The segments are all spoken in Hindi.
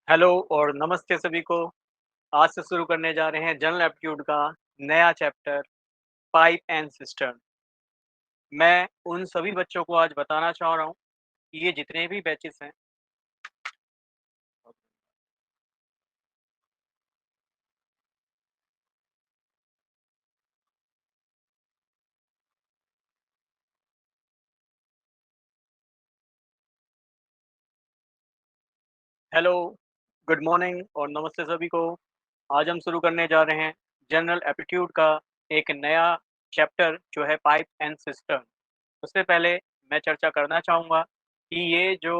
हेलो और नमस्ते सभी को। आज से शुरू करने जा रहे हैं जनरल एप्टीट्यूड का नया चैप्टर पाइप एंड सिस्टम। मैं उन सभी बच्चों को आज बताना चाह रहा हूँ कि ये जितने भी बैचेस हैं। हेलो, गुड मॉर्निंग और नमस्ते सभी को। आज हम शुरू करने जा रहे हैं जनरल एप्टीट्यूड का एक नया चैप्टर जो है पाइप एंड सिस्टम। उससे पहले मैं चर्चा करना चाहूँगा कि ये जो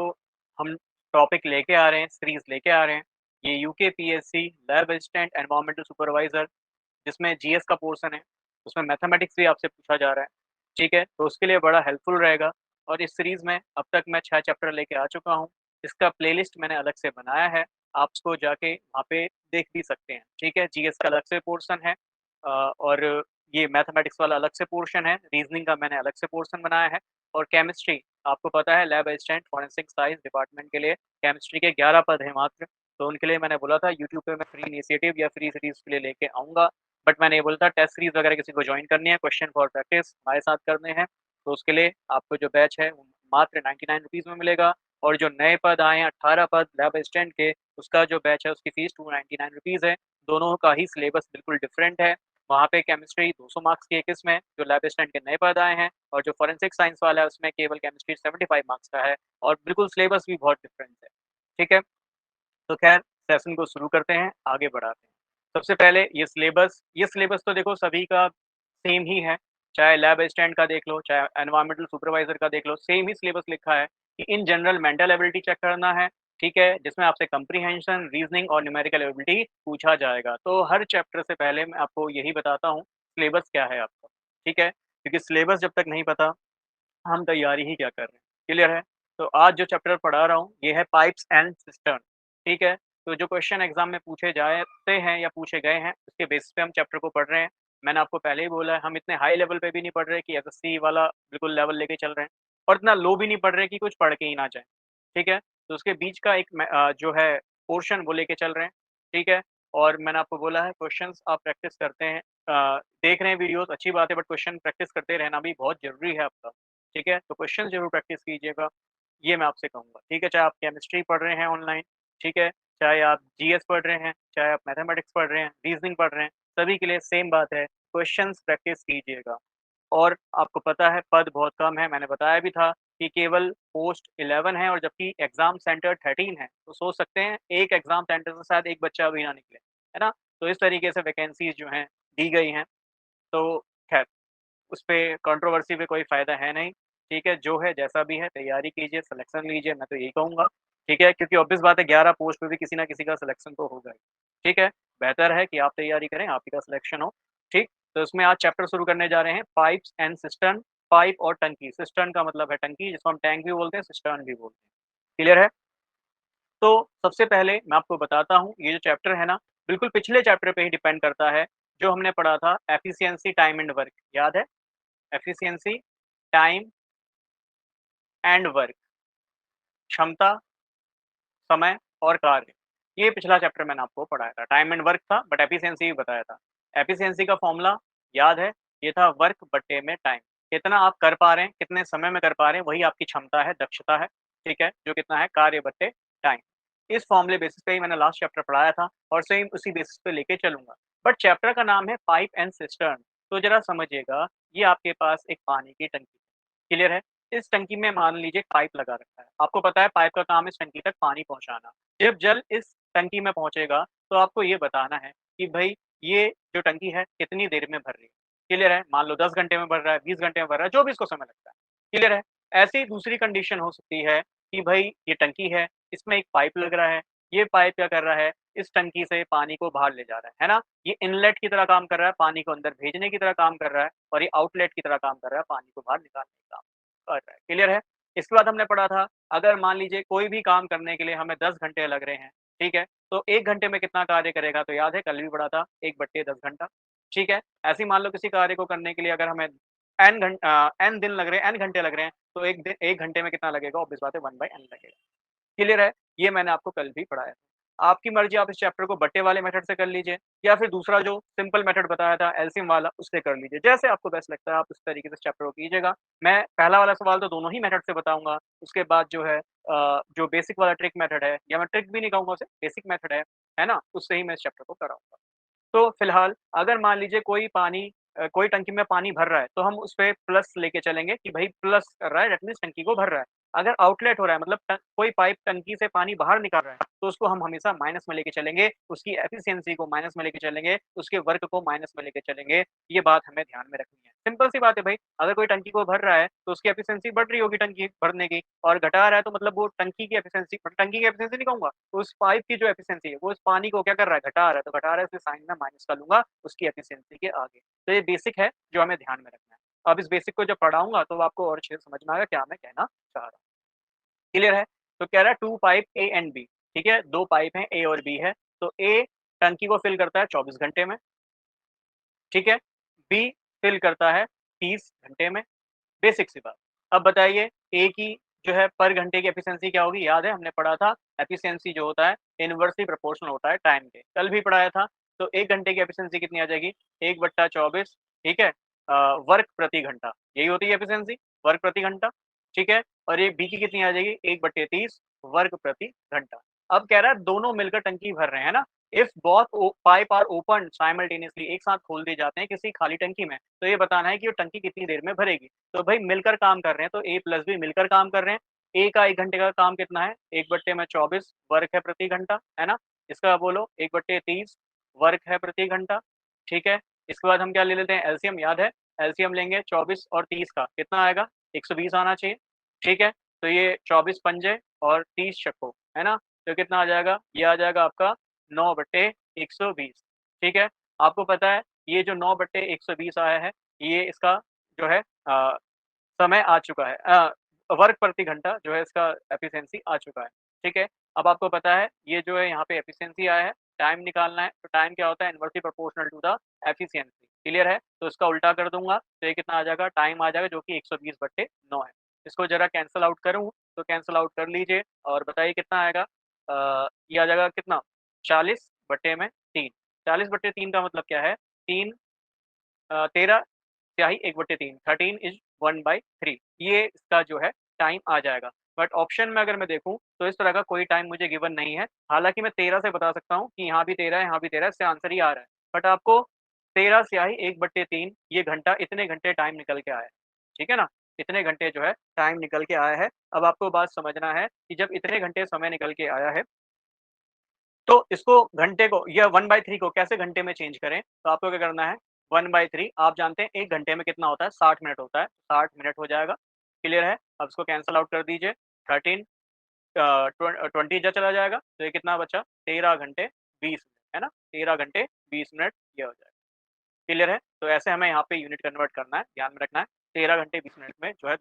हम टॉपिक लेके आ रहे हैं, सीरीज़ लेके आ रहे हैं, ये UKPSC lab assistant environmental supervisor जिसमें जीएस का पोर्शन है, उसमें मैथमेटिक्स भी आपसे पूछा जा रहा है, ठीक है? तो उसके लिए बड़ा हेल्पफुल रहेगा। और इस सीरीज़ में अब तक मैं 6 चैप्टर लेके आ चुका हूँ। इसका प्लेलिस्ट मैंने अलग से बनाया है, आप उसको जाके वहाँ पे देख भी सकते हैं, ठीक है? जीएस का अलग से पोर्शन है और ये मैथमेटिक्स वाला अलग से पोर्शन है, रीज़निंग का मैंने अलग से पोर्शन बनाया है और केमिस्ट्री आपको पता है lab assistant forensic science department के लिए केमिस्ट्री के 11 पद हैं मात्र, तो उनके लिए मैंने बोला था यूट्यूब पे मैं फ्री इनिशिएटिव या फ्री सीरीज़ के लिए लेके आऊँगा। बट मैंने ये बोला था टेस्ट सीरीज़ वगैरह किसी को जॉइन करनी है, क्वेश्चन फॉर प्रैक्टिस हमारे साथ करने हैं, तो उसके लिए आपको जो बैच है वो मात्र 99 रुपीज़ में मिलेगा और जो नए पद आए हैं 18 पद लैब असिस्टेंट के, उसका जो बैच है उसकी फ़ीस 299 रुपीज़ है। दोनों का ही सिलेबस बिल्कुल डिफरेंट है। वहाँ पे केमिस्ट्री 200 मार्क्स की है किस्म है, जो लैब असिस्टेंट के नए पद आए हैं और जो फोरेंसिक साइंस वाला है उसमें केवल केमिस्ट्री 75 मार्क्स का है और बिल्कुल सिलेबस भी बहुत डिफरेंट है। ठीक है? तो खैर सेशन को शुरू करते हैं, आगे बढ़ाते हैं। सबसे पहले ये सिलेबस तो देखो सभी का सेम ही है, चाहे लैब असिस्टेंट का देख लो, चाहे एनवायरमेंटल सुपरवाइज़र का देख लो, सेम ही सिलेबस लिखा है कि in general mental ability check करना है, ठीक है? जिसमें आपसे कम्प्रीहेंशन, रीज़निंग और न्यूमेरिकल एबिलिटी पूछा जाएगा। तो हर चैप्टर से पहले मैं आपको यही बताता हूँ, सिलेबस क्या है आपका, ठीक है? क्योंकि सिलेबस जब तक नहीं पता, हम तैयारी ही क्या कर रहे हैं, क्लियर है? तो आज जो चैप्टर पढ़ा रहा हूँ, ये है पाइप्स एंड सिस्टम, ठीक है? तो जो क्वेश्चन एग्ज़ाम में पूछे जाते हैं या पूछे गए हैं, उसके बेसिस पे हम चैप्टर को पढ़ रहे हैं। मैंने आपको पहले ही बोला है, हम इतने हाई लेवल पे भी नहीं पढ़ रहे कि एसएससी वाला बिल्कुल लेवल लेके चल रहे हैं और इतना लो भी नहीं पढ़ रहे कि कुछ पढ़ के ही ना जाएँ, ठीक है? तो उसके बीच का एक जो है पोर्शन वो लेके चल रहे हैं, ठीक है? और मैंने आपको बोला है क्वेश्चन्स आप प्रैक्टिस करते हैं देख रहे हैं वीडियोज़ अच्छी बात है बट क्वेश्चन प्रैक्टिस करते रहना भी बहुत ज़रूरी है आपका। ठीक है? तो क्वेश्चन ज़रूर प्रैक्टिस कीजिएगा, ये मैं आपसे कहूँगा, ठीक है? चाहे आप केमिस्ट्री पढ़ रहे हैं ऑनलाइन, ठीक है? चाहे आप जीएस पढ़ रहे हैं, चाहे आप मैथमेटिक्स पढ़ रहे हैं, रीज़निंग पढ़ रहे हैं, सभी के लिए सेम बात है, क्वेश्चन्स प्रैक्टिस कीजिएगा। और आपको पता है पद बहुत कम है, मैंने बताया भी था कि केवल पोस्ट 11 है और जबकि एग्ज़ाम सेंटर 13 है, तो सोच सकते हैं एक एग्ज़ाम सेंटर से शायद एक बच्चा भी ना निकले, है ना? तो इस तरीके से वैकेंसीज़ जो हैं, दी गई हैं, तो खैर उसपे कंट्रोवर्सी पे कोई फ़ायदा है नहीं, ठीक है? जो है जैसा भी है तैयारी कीजिए, सिलेक्शन लीजिए, मैं तो यही कहूँगा, ठीक है? क्योंकि ऑब्वियस बात है 11 पोस्ट पे भी किसी न किसी का सिलेक्शन तो होगा ही, ठीक है? बेहतर है कि आप तैयारी करें, आप ही का सिलेक्शन हो, ठीक? तो इसमें आज चैप्टर शुरू करने जा रहे हैं पाइप्स एंड सिस्टर्न, पाइप और टंकी, सिस्टर्न का मतलब है टंकी जिसको हम टैंक भी बोलते हैं, सिस्टर्न भी बोलते हैं, क्लियर है? तो सबसे पहले मैं आपको बताता हूँ, ये जो चैप्टर है ना, बिल्कुल पिछले चैप्टर पे ही डिपेंड करता है, जो हमने पढ़ा था एफिशिएंसी, टाइम एंड वर्क, याद है? एफिशिएंसी, टाइम एंड वर्क, क्षमता, समय और कार्य। ये पिछला चैप्टर मैंने आपको पढ़ाया था। टाइम एंड वर्क था बट एफिशिएंसी भी बताया था। एफिशिएंसी का फ़ॉर्मूला याद है? ये था वर्क बट्टे में टाइम। कितना आप कर पा रहे हैं, कितने समय में कर पा रहे हैं, वही आपकी क्षमता है, दक्षता है, ठीक है? जो कितना है कार्य बट्टे टाइम। इस फ़ॉर्मूले बेसिस पे ही मैंने लास्ट चैप्टर पढ़ाया था और सेम उसी बेसिस पे लेके चलूँगा। बट चैप्टर का नाम है पाइप एंड सिस्टर्न, तो ज़रा समझिएगा, ये आपके पास एक पानी की टंकी है, क्लियर है? इस टंकी में मान लीजिए पाइप लगा रखा है। आपको पता है पाइप का काम है इस टंकी तक पानी पहुँचाना। जब जल इस टंकी में पहुँचेगा तो आपको ये बताना है कि भई ये जो टंकी है कितनी देर में भर रही है। क्लियर है? मान लो 10 घंटे में भर रहा है, 20 घंटे में भर रहा है, जो भी इसको समय लगता है। क्लियर है? ऐसे ही दूसरी कंडीशन हो सकती है कि भई ये टंकी है, इसमें एक पाइप लग रहा है। ये पाइप क्या कर रहा है, इस टंकी से पानी को बाहर ले जा रहा है ना? ये इनलेट की तरह काम कर रहा है, पानी को अंदर भेजने की तरह काम कर रहा है और ये आउटलेट की तरह काम कर रहा है, पानी को बाहर निकालने का काम कर रहा है। क्लियर है? इसके बाद हमने पढ़ा था अगर मान लीजिए कोई भी काम करने के लिए हमें 10 घंटे लग रहे हैं, ठीक है? तो 1 घंटे में कितना कार्य करेगा? तो याद है कल भी पढ़ा था 1/10 घंटा, ठीक है? ऐसे ही मान लो किसी कार्य को करने के लिए अगर हमें n दिन लग रहे हैं, n घंटे लग रहे हैं, तो 1 घंटे में कितना लगेगा? ऑब्वियस बात है 1/n लगेगा। क्लियर है? ये मैंने आपको कल भी पढ़ाया। आपकी मर्ज़ी, आप इस चैप्टर को बट्टे वाले मेथड से कर लीजिए या फिर दूसरा जो सिंपल मेथड बताया था एलसीएम वाला उससे कर लीजिए। जैसे आपको बेस्ट लगता है आप उस तरीके से इस चैप्टर को कीजिएगा। मैं पहला वाला सवाल तो दोनों ही मेथड से बताऊँगा, उसके बाद जो है जो बेसिक वाला ट्रिक मेथड है या मैं ट्रिक भी नहीं कहूँगा उसे, बेसिक मेथड है ना? उससे ही मैं इस चैप्टर को कराऊँगा। तो फिलहाल अगर मान लीजिए कोई टंकी में पानी भर रहा है, तो हम उसपे प्लस लेके चलेंगे कि भई प्लस कर रहा है दैट मीन्स टंकी को भर रहा है। अगर आउटलेट हो रहा है मतलब कोई पाइप टंकी से पानी बाहर निकाल रहा है, तो उसको हम हमेशा माइनस में लेके चलेंगे, उसकी एफिशिएंसी को माइनस में लेके चलेंगे, उसके वर्क को माइनस में लेके चलेंगे। ये बात हमें ध्यान में रखनी है। सिंपल सी बात है भई, अगर कोई टंकी को भर रहा है, तो उसकी एफिशिएंसी बढ़ रही होगी टंकी भरने की और घटा रहा है तो मतलब वो टंकी की एफिशिएंसी नहीं कहूँगा, उस पाइप की जो एफिशिएंसी है, वो उस पानी को क्या कर रहा है, घटा रहा है, तो घटा रहा है इसलिए साइन में माइनस का लूँगा उसकी एफिशिएंसी के आगे। तो ये बेसिक है जो हमें ध्यान में रखना है। अब इस बेसिक को जब पढ़ाऊँगा तो आपको और अच्छे से समझ में आएगा क्या मैं कहना चाह रहा हूँ। क्लियर है? तो कह रहा है 2 पाइप ए एंड बी, ठीक है? 2 पाइप हैं ए और बी है। तो ए टंकी को फिल करता है 24 घंटे में, ठीक है? बी फिल करता है 30 घंटे में, बेसिक सी बात। अब बताइए ए की जो है पर घंटे की एफिशिएंसी क्या होगी? याद है हमने पढ़ा था एफिशिएंसी जो होता है इनवर्सली प्रोपोर्शनल होता है टाइम के, कल भी पढ़ाया था। तो 1 घंटे की एफिशिएंसी कितनी आ जाएगी? 1/24, ठीक है? वर्क प्रति घंटा, यही होती है एफिशिएंसी, वर्क प्रति घंटा, ठीक है? और ये बी की कितनी आ जाएगी? 1/30 वर्क प्रति घंटा। अब कह रहा है दोनों मिलकर टंकी भर रहे हैं, है ना? If both pipe are open simultaneously, एक साथ खोल दिए जाते हैं किसी खाली टंकी में, तो ये बताना है कि वो टंकी कितनी देर में भरेगी। तो भाई मिलकर काम कर रहे हैं, तो ए प्लस बी मिलकर काम कर रहे हैं। ए का 1 घंटे का काम कितना है? 1/24 वर्क है प्रति घंटा, है ना? इसका बोलो 1/30 वर्क है प्रति घंटा, ठीक है? इसके बाद हम क्या ले लेते हैं एलसीएम, याद है? एलसीएम लेंगे 24 और 30 का, कितना आएगा? 120 आना चाहिए, ठीक है? तो ये 24 पंजे और 30 छक्कों, है ना? तो कितना आ जाएगा? ये आ जाएगा आपका 9/120, ठीक है? आपको पता है ये जो 9/120 आया है, ये इसका जो है समय आ चुका है, वर्क प्रति घंटा जो है इसका एफिशिएंसी आ चुका है, ठीक है? अब आपको पता है ये जो है यहाँ पे एफिशिएंसी आया है, टाइम निकालना है, तो टाइम क्या होता है inversely proportional to the efficiency, clear है? तो इसका उल्टा कर दूँगा, तो ये कितना आ जाएगा? टाइम आ जाएगा जो कि 120/9 है। इसको ज़रा कैंसल आउट करूँ, तो कैंसल आउट कर लीजिए और बताइए कितना आएगा? ये आ जाएगा कितना? 40/3, 40/3 का मतलब क्या है? 13 स्याही 1/3, 13 इज़ 1/3, ये इसका जो है टाइम आ जाएगा। बट ऑप्शन में अगर मैं देखूँ, तो इस तरह का कोई टाइम मुझे गिवन नहीं है। हालाँकि मैं 13 से बता सकता हूँ कि यहाँ भी 13 है, यहाँ भी 13 है, इससे आंसर ही आ रहा है। बट आपको 13 स्याही 1/3 ये घंटा, इतने घंटे टाइम निकल के आया है। ठीक है ना? इतने घंटे जो है टाइम निकल के आया है। अब आपको बात समझना है कि जब इतने घंटे समय निकल के आया है, तो इसको घंटे को या 1/3 को कैसे घंटे में चेंज करें? तो आपको क्या करना है 1/3, आप जानते हैं 1 घंटे में कितना होता है? 60 मिनट होता है, 60 मिनट हो जाएगा, क्लियर है? अब इसको कैंसल आउट कर दीजिए, 13 20 इधर चला जाएगा, तो ये कितना बचा? 13 घंटे 20 मिनट, है ना? 13 घंटे 20 मिनट ये हो जाएगा, क्लियर है? तो ऐसे हमें यहाँ पे यूनिट कन्वर्ट करना है, ध्यान में रखना है। 13 घंटे 20 मिनट में जो है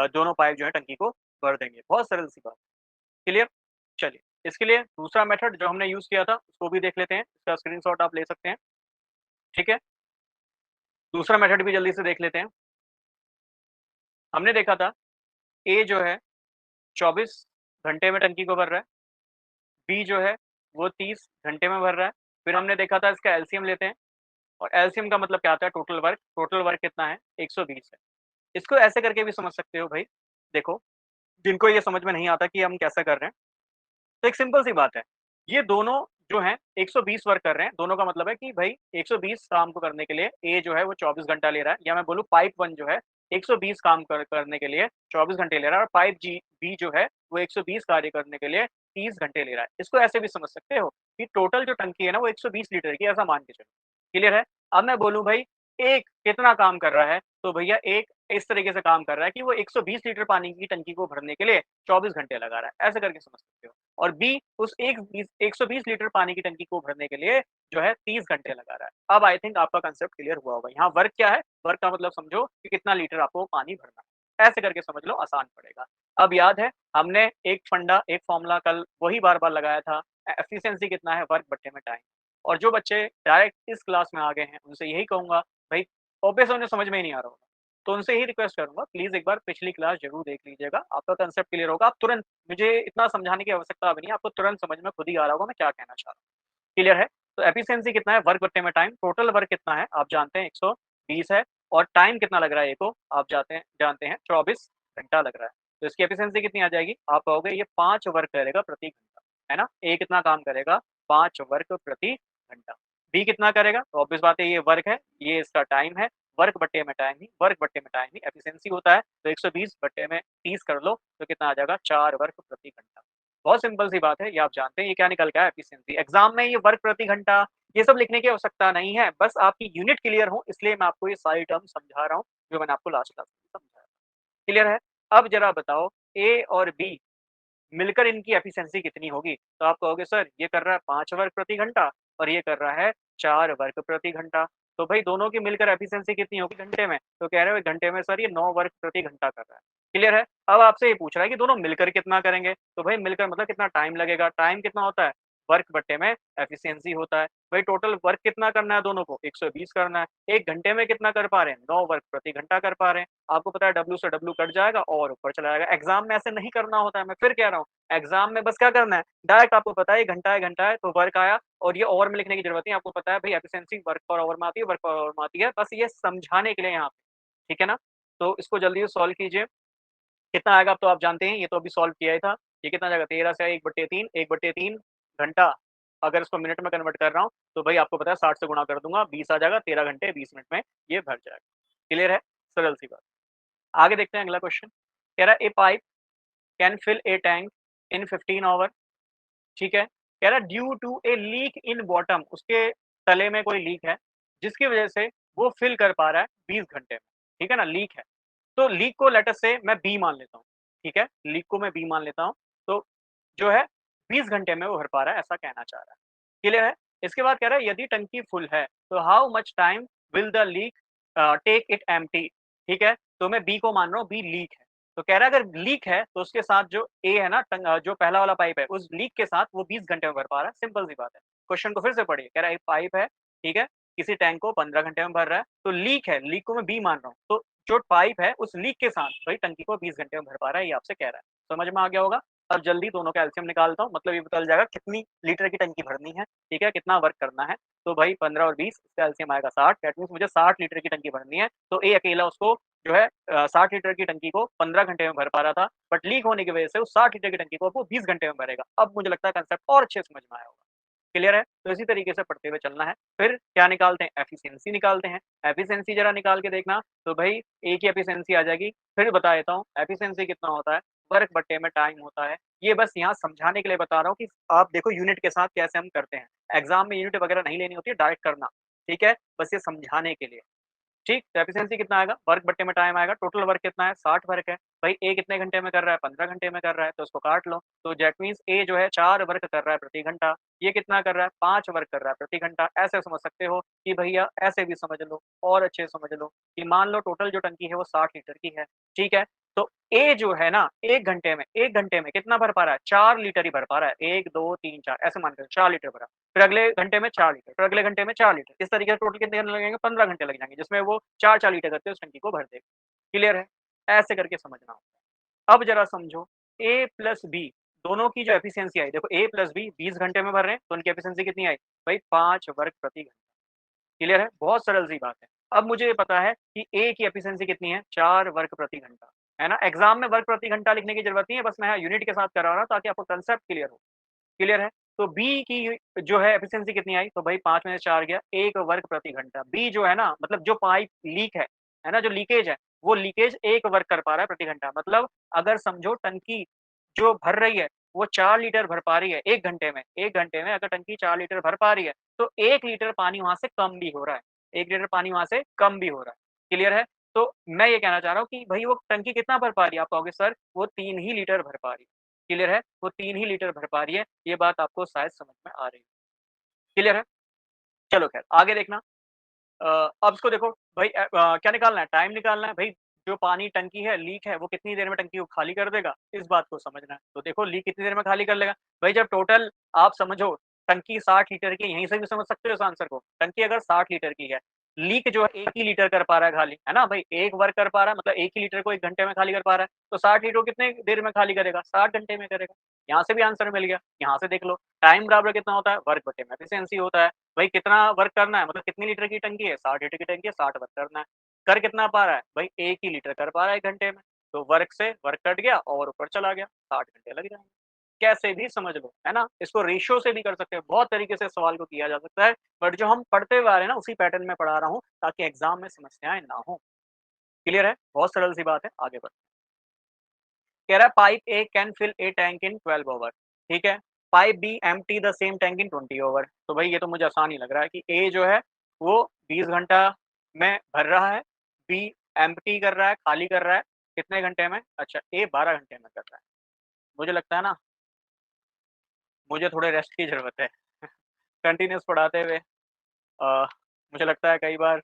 दोनों पाइप जो है टंकी को भर देंगे। बहुत सरल सी बात, क्लियर? चलिए, इसके लिए दूसरा मेथड जो हमने यूज़ किया था, उसको भी देख लेते हैं। इसका स्क्रीनशॉट आप ले सकते हैं, ठीक है? दूसरा मेथड भी जल्दी से देख लेते हैं। हमने देखा था ए जो है 24 घंटे में टंकी को भर रहा है, बी जो है वो 30 घंटे में भर रहा है। फिर हमने देखा था इसका एलसीएम लेते हैं और एलसीएम का मतलब क्या आता है टोटल वर्क कितना है? 120 है। इसको ऐसे करके भी समझ सकते हो भाई, देखो, जिनको ये समझ में नहीं आता कि हम कैसे कर रहे हैं, तो एक सिंपल सी बात है, ये दोनों जो हैं 120 वर्क कर रहे हैं, दोनों का मतलब है कि भाई 120 काम को करने के लिए ए जो है वो 24 घंटा ले रहा है, या मैं बोलूँ पाइप 1 जो है 120 काम करने के लिए 24 घंटे ले रहा है और पाइप जी बी जो है वो 120 कार्य करने के लिए 30 घंटे ले रहा है। इसको ऐसे भी समझ सकते हो कि टोटल जो टंकी है ना वो 120 लीटर की, ऐसा मान के चलो, क्लियर है? अब मैं बोलूँ भाई एक कितना काम कर रहा है, तो भैया एक इस तरीके से काम कर रहा है कि वो 120 लीटर पानी की टंकी को भरने के लिए 24 घंटे लगा रहा है, ऐसे करके समझ सकते हो। और बी उस 120 लीटर पानी की टंकी को भरने के लिए जो है 30 घंटे लगा रहा है। अब आई थिंक आपका कांसेप्ट क्लियर हुआ होगा। यहाँ वर्क क्या है? वर्क का मतलब समझो कि कितना लीटर आपको पानी भरना है। ऐसे करके समझ लो, आसान पड़ेगा। अब याद है हमने एक फ़ॉर्मूला कल वही बार-बार लगाया था, एफिशिएंसी कितना है? वर्क बट्टे में टाइम। और जो बच्चे डायरेक्ट इस क्लास में आ गए हैं, उनसे यही कहूँगा, भई ऑब्वियस उन्हें समझ में ही नहीं आ रहा होगा। तो उनसे ही रिक्वेस्ट करूँगा प्लीज़ एक बार पिछली क्लास ज़रूर देख लीजिएगा, आपका कांसेप्ट क्लियर होगा। आप तुरंत मुझे इतना समझाने की आवश्यकता अभी नहीं है, आपको तुरंत समझ में खुद ही आ रहा होगा मैं क्या कहना चाह रहा हूँ। क्लियर है? तो एफिशिएंसी कितना है वर्क बट्टे में टाइम, टोटल वर्क कितना है आप जानते हैं 120 है और टाइम कितना लग रहा है ए को आप जानते हैं 24 घंटा लग रहा है। तो इसकी एफिशिएंसी कितनी आ जाएगी? आप कहोगे ये 5 वर्क करेगा प्रति घंटा, है ना? ए कितना काम करेगा? 5 वर्क प्रति घंटा। बी कितना करेगा? तो ऑब्वियस बात है ये वर्क है, ये इसका टाइम है, वर्क बट्टे में टाइम ही, वर्क बट्टे में टाइम ही एफिशिएंसी होता है। तो 120 बट्टे में 30 कर लो तो कितना आ जाएगा? 4 वर्क प्रति घंटा। बहुत सिंपल सी बात है, ये आप जानते हैं ये क्या निकल के आया एफिशिएंसी। एग्जाम में ये वर्क प्रति घंटा ये सब लिखने की आवश्यकता नहीं है, बस आपकी यूनिट क्लियर हो इसलिए मैं आपको ये सारी टर्म समझा रहा हूँ, जो मैंने आपको लास्ट क्लास में समझाया। क्लियर है? अब जरा बताओ ए और बी मिलकर इनकी एफिशिएंसी कितनी होगी? तो आप कहोगे सर ये कर रहा है 5 वर्ग प्रति घंटा और ये कर रहा है 4 वर्ग प्रति घंटा। तो भाई दोनों की मिलकर एफिशिएंसी कितनी होगी घंटे में? तो कह रहे हो घंटे में सर ये 9 वर्ग प्रति घंटा कर रहा है। क्लियर है? अब आपसे ये पूछ रहा है कि दोनों मिलकर कितना करेंगे? तो भाई मिलकर मतलब कितना टाइम लगेगा? टाइम कितना होता है? वर्क बट्टे में एफिशिएंसी होता है। भाई टोटल वर्क कितना करना है दोनों को? 120 करना है। 1 घंटे में कितना कर पा रहे हैं? 9 वर्ग प्रति घंटा कर पा रहे हैं। आपको पता है डब्ल्यू से डब्ल्यू कट जाएगा और ऊपर चला जाएगा। एग्ज़ाम में ऐसे नहीं करना होता है, मैं फिर कह रहा हूँ। एग्जाम में बस क्या करना है, डायरेक्ट आपको पता है ये घंटा है तो वर्क आया और ये और में लिखने की जरूरत नहीं, आपको पता है भाई एफिशिएंसी वर्क पर आवर में आती है, वर्क पर आवर में आती है, बस ये समझाने के लिए यहाँ पे, ठीक है ना? तो इसको जल्दी से सॉल्व कीजिए, कितना आएगा अब तो आप जानते हैं, ये तो अभी सॉल्व किया ही था। ये कितना जाएगा 13 से 1/3, 1/3 घंटा, अगर इसको मिनट में कन्वर्ट कर रहा हूँ, तो भाई आपको पता है 60 से गुणा कर दूँगा, 20 आ जाएगा, 13 घंटे 20 मिनट में ये भर जाएगा। क्लियर है? सरल सी बात। आगे देखते हैं अगला क्वेश्चन, कह रहा है a pipe can fill a tank in 15 hour, ठीक है? कह रहा है due to a leak in bottom, उसके तले में कोई लीक है, जिसकी वजह से वो फिल कर पा रहा है 20 घंटे में, ठीक है ना? लीक है। तो लीक को लेट अस से मैं बी मान लेता हूँ, ठीक है? लीक को मैं बी मान लेता हूँ, तो जो है 20 घंटे में वो भर पा रहा है, ऐसा कहना चाह रहा है। क्लियर है? इसके बाद कह रहा है यदि टंकी फुल है, तो how much time will the leak take it empty, ठीक है? तो मैं बी को मान रहा हूँ, बी लीक है। तो कह रहा है अगर लीक है तो उसके साथ जो ए है ना जो पहला वाला पाइप है उस लीक के साथ वो 20 घंटे में भर पा रहा है, सिंपल सी बात है। क्वेश्चन को फिर से पढ़िए, कह रहा है एक पाइप है, ठीक है? किसी टैंक को 15 घंटे में भर रहा है, तो लीक है, लीक को मैं बी मान रहा हूँ। तो जो पाइप है उस लीक के साथ भाई टंकी को 20 घंटे में भर पा रहा है, ये आपसे कह रहा है। समझ में आ गया होगा? अब जल्दी दोनों का एलसीएम निकालता हूँ, मतलब ये पता चल जाएगा कितनी लीटर की टंकी भरनी है, ठीक है? कितना वर्क करना है। तो भाई 15 और 20 इसका एलसीएम आएगा 60, दैट मीन्स मुझे 60 लीटर की टंकी भरनी है। तो ए अकेला उसको जो है 60 लीटर की टंकी को 15 घंटे में भर पा रहा था, बट लीक होने की वजह से उस 60 लीटर की टंकी को अब वो 20 घंटे में भरेगा। अब मुझे लगता है कांसेप्ट और अच्छे से समझ में आया होगा। क्लियर है? तो इसी तरीके से पढ़ते हुए चलना है। फिर क्या निकालते हैं? एफिशिएंसी निकालते हैं। एफिशिएंसी ज़रा निकाल के देखना, तो भई ए की एफिशिएंसी आ जाएगी। फिर बता देता हूँ, एफिशिएंसी कितना होता है? वर्क बट्टे में टाइम होता है। ये बस यहाँ समझाने के लिए बता रहा हूँ कि आप देखो यूनिट के साथ कैसे हम करते हैं। एग्ज़ाम में यूनिट वगैरह नहीं लेनी होती है, डायरेक्ट करना, ठीक है? बस ये समझाने के लिए। ठीक, तो एफिशिएंसी कितना आएगा? वर्क बट्टे में टाइम आएगा, टोटल वर्क कितना है? 60 वर्क है। भाई ए कितने घंटे में कर रहा है? 15 घंटे में कर रहा है, तो उसको काट लो। तो दैट मीन्स ए जो है 4 वर्क कर रहा है प्रति घंटा, ये कितना कर रहा है? 5 वर्क कर रहा है प्रति घंटा। ऐसे समझ सकते हो कि भैया ऐसे भी समझ लो और अच्छे से समझ लो कि मान लो टोटल जो टंकी है वो 60 लीटर की है, ठीक है? तो ए जो है ना 1 घंटे में कितना भर पा रहा है? 4 लीटर ही भर पा रहा है। 1, 2, 3, 4 ऐसे मान के चलो 4 लीटर भरा। फिर अगले घंटे में 4 लीटर, फिर अगले घंटे में 4 लीटर। इस तरीके से टोटल कितने घंटे लगेंगे? 15 घंटे लग जाएँगे, जिसमें वो 4-4 लीटर करके उस टंकी को भर देगा। क्लियर है? ऐसे करके समझना होता है। अब ज़रा समझो ए प्लस बी दोनों की जो एफिशिएंसी आई, देखो ए प्लस बी 20 घंटे में भर रहे हैं, तो उनकी एफिशिएंसी कितनी आई? भाई 5 वर्ग प्रति घंटा। क्लियर है? बहुत सरल सी बात है। अब मुझे ये पता है कि ए की एफिशिएंसी कितनी है? 4 वर्ग प्रति घंटा, है ना? एग्ज़ाम में वर्ग प्रति घंटा लिखने की ज़रूरत नहीं है, बस मैं यहाँ यूनिट के साथ करा रहा हूँ ताकि आपको कांसेप्ट क्लियर हो। क्लियर है? तो बी की जो है एफिशिएंसी कितनी आई? तो भाई 5 में से 4 गया, 1 वर्ग प्रति घंटा। बी जो है ना मतलब जो पाइप लीक है ना? जो लीकेज है, वो लीकेज 1 वर्ग कर पा रहा है प्रति घंटा। मतलब अगर समझो टंकी जो भर रही है, वो 4 लीटर भर पा रही है 1 घंटे में। 1 घंटे में अगर टंकी 4 लीटर भर पा रही है, तो 1 लीटर पानी वहाँ से कम भी हो रहा है। 1 लीटर पानी वहाँ से कम भी हो रहा है। क्लियर है? तो मैं ये कहना चाह रहा हूँ कि भई वो टंकी कितना भर पा रही है? आप कहोगे सर वो 3 ही लीटर भर पा रही है। क्लियर है? वो 3 ही लीटर भर पा रही है, ये बात आपको शायद समझ में आ रही है। क्लियर है? चलो ख़ैर आगे देखना। अब इसको देखो भाई क्या निकालना है? टाइम निकालना है। भई जो पानी टंकी है, लीक है, वो कितनी देर में टंकी को खाली कर देगा? इस बात को समझना है। तो देखो लीक कितनी देर में खाली कर लेगा? भई जब टोटल आप समझो टंकी 60 लीटर की, यहीं से भी समझ सकते हो इस आंसर को। टंकी अगर 60 लीटर की है, लीक जो है 1 ही लीटर कर पा रहा है खाली, है ना भाई? 1 वर्क कर पा रहा है मतलब 1 ही लीटर को 1 घंटे में खाली कर पा रहा है, तो 60 लीटर को कितने देर में खाली करेगा? 60 घंटे में करेगा। यहाँ से भी आंसर मिल गया, यहाँ से देख लो, टाइम बराबर कितना होता है? वर्क बटे में एफिशिएंसी होता है। भाई कितना वर्क करना है मतलब कितनी लीटर की टंकी है? 60 लीटर की टंकी है, 60 वर्क करना है। कर कितना पा रहा है? भाई 1 ही लीटर कर पा रहा है 1 घंटे में, तो वर्क से वर्क कट गया और ऊपर चला गया, 60 घंटे लग जाएँगे। कैसे भी समझ लो, है ना? इसको रेशियो से भी कर सकते हैं, बहुत तरीके से सवाल को किया जा सकता है, बट जो हम पढ़ते हुए आ रहे हैं ना, उसी पैटर्न में पढ़ा रहा हूँ, ताकि एग्ज़ाम में समस्याएँ ना हों। क्लियर है? बहुत सरल सी बात है, आगे बढ़ते हैं। कह रहा है pipe A can fill a tank in 12 hours, ठीक है? Pipe B empty the same tank in 20 hours. तो भाई ये तो मुझे आसान ही लग रहा है कि ए जो है वो 20 घंटा में भर रहा है, बी एम्प्टी कर रहा है, खाली कर रहा है, कितने घंटे में? अच्छा, ए 12 घंटे में कर रहा है। मुझे लगता है ना, मुझे थोड़े रेस्ट की ज़रूरत है। कंटीन्यूअस पढ़ाते हुए मुझे लगता है कई बार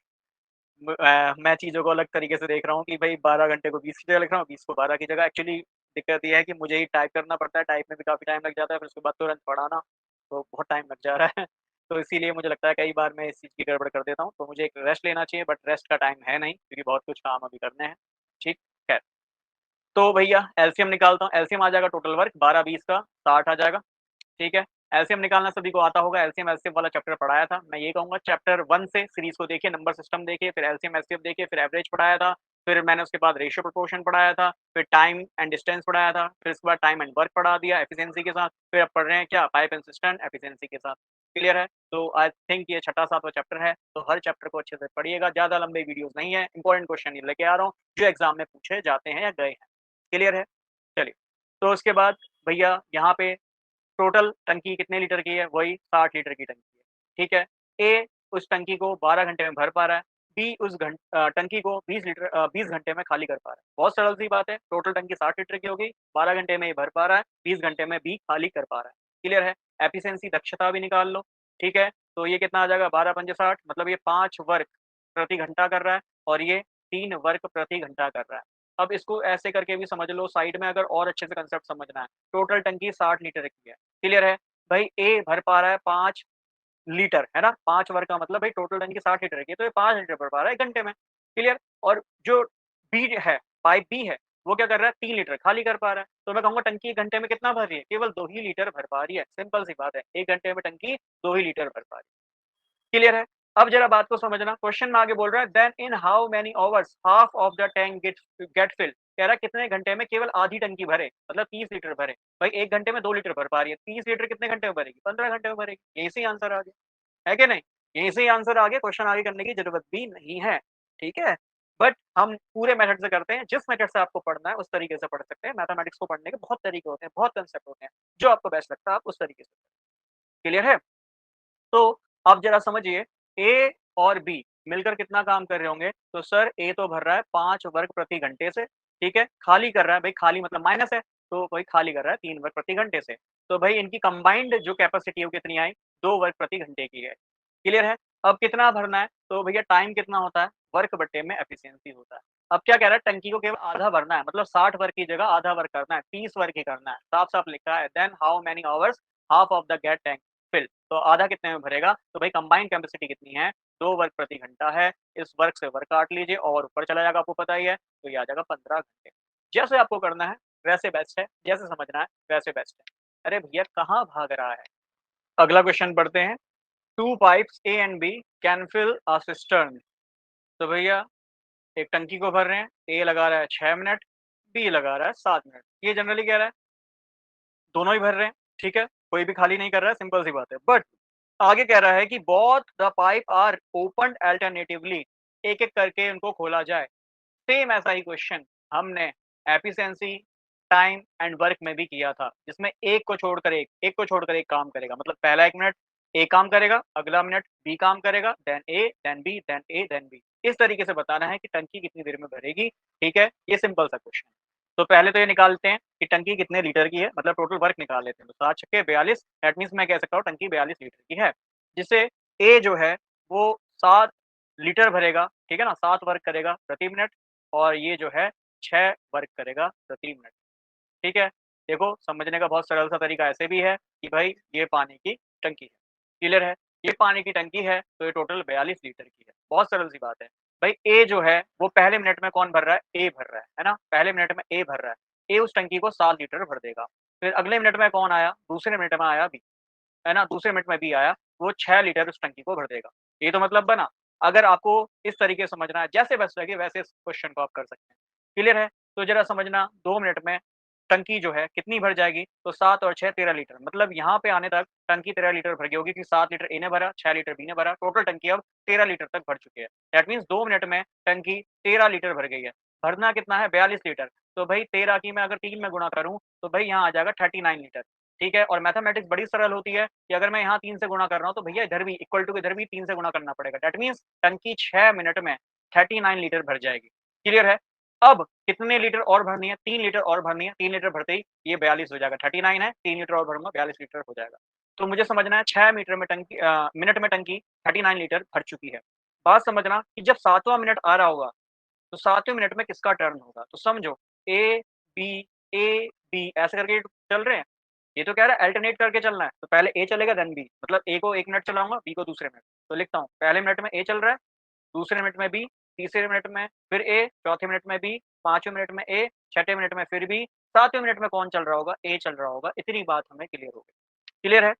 मैं चीज़ों को अलग तरीके से देख रहा हूँ कि भई 12 घंटे को 20 की जगह लिख रहा हूँ, 20 को 12 की जगह। एक्चुअली दिक्कत ये है कि मुझे ही टाइप करना पड़ता है, टाइप में भी काफ़ी टाइम लग जाता है, फिर उसके बाद तुरंत पढ़ाना, तो बहुत टाइम लग जा रहा है। तो इसीलिए मुझे लगता है कई बार मैं इस चीज़ की गड़बड़ कर देता हूँ, तो मुझे एक रेस्ट लेना चाहिए, बट रेस्ट का टाइम है नहीं, क्योंकि बहुत कुछ काम अभी करने हैं। ठीक, खैर। तो भैया एलसीएम निकालता हूँ, एलसीएम आ जाएगा टोटल वर्क 12-20 का 60 आ जाएगा। ठीक है? एलसीएम निकालना सभी को आता होगा, एलसीएम एचसीएफ वाला चैप्टर पढ़ाया था। मैं ये कहूँगा चैप्टर 1 से सीरीज़ को देखिए, नंबर सिस्टम देखिए, फिर एलसीएम एचसीएफ देखिए, फिर एवरेज पढ़ाया था, फिर मैंने उसके बाद रेशियो प्रोपोर्शन पढ़ाया था, फिर टाइम एंड डिस्टेंस पढ़ाया था, फिर उसके बाद टाइम एंड वर्क पढ़ा दिया एफिशिएंसी के साथ, फिर अब पढ़ रहे हैं क्या? पाइप एंड सिस्टम एफिशिएंसी के साथ। क्लियर है? तो आई थिंक ये छठा 7वां चैप्टर है, तो हर चैप्टर को अच्छे से पढ़िएगा, ज़्यादा लंबे वीडियोज़ नहीं है, इंपॉर्टेंट क्वेश्चन ही लेके आ रहा हूँ, जो एग्ज़ाम में पूछे जाते हैं या गए हैं। क्लियर है? चलिए, तो उसके बाद भैया यहाँ पे टोटल टंकी कितने लीटर की है? वही 60 लीटर की टंकी है, ठीक है? ए उस टंकी को 12 घंटे में भर पा रहा है, बी उस टंकी को 20 घंटे में खाली कर पा रहा है। बहुत सरल सी बात है, टोटल टंकी 60 लीटर की होगी, 12 घंटे में ये भर पा रहा है, 20 घंटे में बी खाली कर पा रहा है। क्लियर है? एफिशिएंसी दक्षता भी निकाल लो, ठीक है? तो ये कितना आ जाएगा 12 पंजे 60 मतलब ये 5 वर्क प्रति घंटा कर रहा है और ये 3 वर्क प्रति घंटा कर रहा है। अब इसको ऐसे करके भी समझ लो साइड में, अगर और अच्छे से कांसेप्ट समझना है, टोटल टंकी 60 लीटर की है। क्लियर है? भाई ए भर पा रहा है 5 लीटर, है ना? 5 वर्ग का मतलब भाई टोटल टंकी 60 लीटर की है, तो ये 5 लीटर भर पा रहा है 1 घंटे में। क्लियर? और जो बी है, पाइप बी है, वो क्या कर रहा है 3 लीटर खाली कर पा रहा है। तो मैं कहूँगा टंकी 1 घंटे में कितना भर रही है? केवल 2 ही लीटर भर पा रही है। सिंपल सी बात है, 1 घंटे में टंकी 2 ही लीटर भर पा रही है। क्लियर है? अब जरा बात को समझना, क्वेश्चन में आगे बोल रहा है then in how many hours half of the tank get filled. कह रहा है कितने घंटे में केवल आधी टंकी भरे, मतलब 30 लीटर भरे। भाई 1 घंटे में 2 लीटर भर पा रही है, 30 लीटर कितने घंटे में भरेगी? 15 घंटे में भरेगी। यहीं से ही आंसर आ गया, है कि नहीं? यहीं से ही आंसर आ गया, क्वेश्चन आगे करने की ज़रूरत भी नहीं है, ठीक है? बट हम पूरे मेथड से करते हैं, जिस मेथड से आपको पढ़ना है उस तरीके से पढ़ सकते हैं। मैथमेटिक्स को पढ़ने के बहुत तरीके होते हैं, बहुत कांसेप्ट होते हैं, जो आपको बेस्ट लगता है आप उस तरीके से। क्लियर है? तो आप ज़रा समझिए, ए और बी मिलकर कितना काम कर रहे होंगे? तो सर ए तो भर रहा है 5 वर्ग प्रति घंटे से, ठीक है? खाली कर रहा है, भई खाली मतलब माइनस है, तो वही खाली कर रहा है 3 वर्ग प्रति घंटे से। तो भई इनकी कंबाइंड जो कैपेसिटी है वो कितनी आई? 2 वर्ग प्रति घंटे की है। क्लियर है? अब कितना भरना है? तो भैया टाइम कितना होता है? वर्क बट्टे में एफिशिएंसी होता है। अब क्या कह रहा है टंकी को केवल आधा भरना है, मतलब 60 वर्ग की जगह आधा वर्क करना है, 30 वर्ग ही करना है। साफ-साफ लिखा है then how many hours half of the get tank fill. तो आधा कितने में भरेगा? तो भाई कंबाइंड कैपेसिटी कितनी है? 2 वर्ग प्रति घंटा है। इस वर्ग से वर्ग काट लीजिए और ऊपर चला जाएगा, आपको पता ही है, तो ये आ जाएगा 15 घंटे। जैसे आपको करना है वैसे बेस्ट है, जैसे समझना है वैसे बेस्ट है। अरे भैया कहाँ भाग रहा है? अगला क्वेश्चन पढ़ते हैं। 2 pipes A and B can fill a cistern. तो भैया एक टंकी को भर रहे हैं, ए लगा रहा है 6 मिनट, बी लगा रहा है 7 मिनट। ये जनरली कह रहा है दोनों ही भर रहे हैं, ठीक है? कोई भी खाली नहीं कर रहा है, सिंपल सी बात है। बट आगे कह रहा है कि both the pipe are opened alternatively, एक-एक करके उनको खोला जाए। सेम ऐसा ही क्वेश्चन हमने एफिशिएंसी, टाइम एंड वर्क में भी किया था, जिसमें एक को छोड़कर एक काम करेगा। मतलब पहला 1 मिनट ए काम करेगा, अगला मिनट बी काम करेगा, देन ए, देन बी, देन ए, देन बी। इस तरीके से बताना है कि टंकी कितनी देर में भरेगी, ठीक है? ये सिंपल सा क्वेश्चन है। तो पहले तो ये निकालते हैं कि टंकी कितने लीटर की है, मतलब टोटल वर्क निकाल लेते हैं। तो 7 छक्के 42, दैट मीन्स मैं कह सकता हूँ टंकी 42 लीटर की है। जिससे ए जो है वो 7 लीटर भरेगा, ठीक है ना? 7 वर्क करेगा प्रति मिनट और ये जो है 6 वर्क करेगा प्रति मिनट, ठीक है? देखो समझने का बहुत सरल सा तरीका ऐसे भी है कि भाई ये पानी की टंकी है, क्लियर है? ये पानी की टंकी है तो ये टोटल 42 लीटर की है। बहुत सरल सी बात है। भाई ए जो है वो पहले मिनट में कौन भर रहा है? ए भर रहा है ना? पहले मिनट में ए भर रहा है। ए उस टंकी को 7 लीटर भर देगा। फिर अगले मिनट में कौन आया? दूसरे मिनट में आया बी, है ना? दूसरे मिनट में बी आया, वो 6 लीटर उस टंकी को भर देगा। ये तो मतलब बना। अगर आपको इस तरीके से समझना है, जैसे बस लगे वैसे इस क्वेश्चन को आप कर सकते हैं। क्लियर है? तो ज़रा समझना 2 मिनट में टंकी जो है कितनी भर जाएगी? तो 7 और 6 13 लीटर। मतलब यहाँ पे आने तक टंकी 13 लीटर भर गई होगी कि 7 लीटर ए ने भरा, 6 लीटर बी ने भरा, टोटल टंकी अब 13 लीटर तक भर चुकी है। दैट मीन्स 2 मिनट में टंकी 13 लीटर भर गई है। भरना कितना है? 42 लीटर। तो भई 13 की मैं अगर 3 में गुणा करूँ, तो भई यहाँ आ जाएगा 39 लीटर। ठीक है? और मैथमेटिक्स बड़ी सरल होती है कि अगर मैं यहाँ 3 से गुणा कर रहा हूँ, तो भैया इधर भी इक्वल टू इधर भी 3 से गुणा करना पड़ेगा। दैट मीन्स टंकी 6 मिनट में 39 लीटर भर जाएगी। क्लियर है? अब कितने लीटर और भरनी है? 3 लीटर और भरनी है। 3 लीटर भरते ही ये 42 हो जाएगा। 39 है, 3 लीटर और भरूँगा 42 लीटर हो जाएगा। तो मुझे समझना है 6 मीटर में मिनट में टंकी 39 लीटर भर चुकी है। बात समझना कि जब 7वाँ मिनट आ रहा होगा, तो 7वें मिनट में किसका टर्न होगा? तो समझो ए, बी, ए, बी ऐसे करके चल रहे हैं। ये तो कह रहा है अल्टरनेट करके चलना है, तो पहले ए चलेगा देन बी, मतलब ए को 1 मिनट चलाऊँगा, बी को दूसरे मिनट। तो लिखता हूँ, पहले मिनट में ए चल रहा है, दूसरे मिनट में बी, तीसरे मिनट में फिर ए, चौथे मिनट में बी, 5वें मिनट में ए, छठे मिनट में फिर बी, 7वें मिनट में कौन चल रहा होगा? ए चल रहा होगा। इतनी बात हमें क्लियर हो गई। क्लियर है?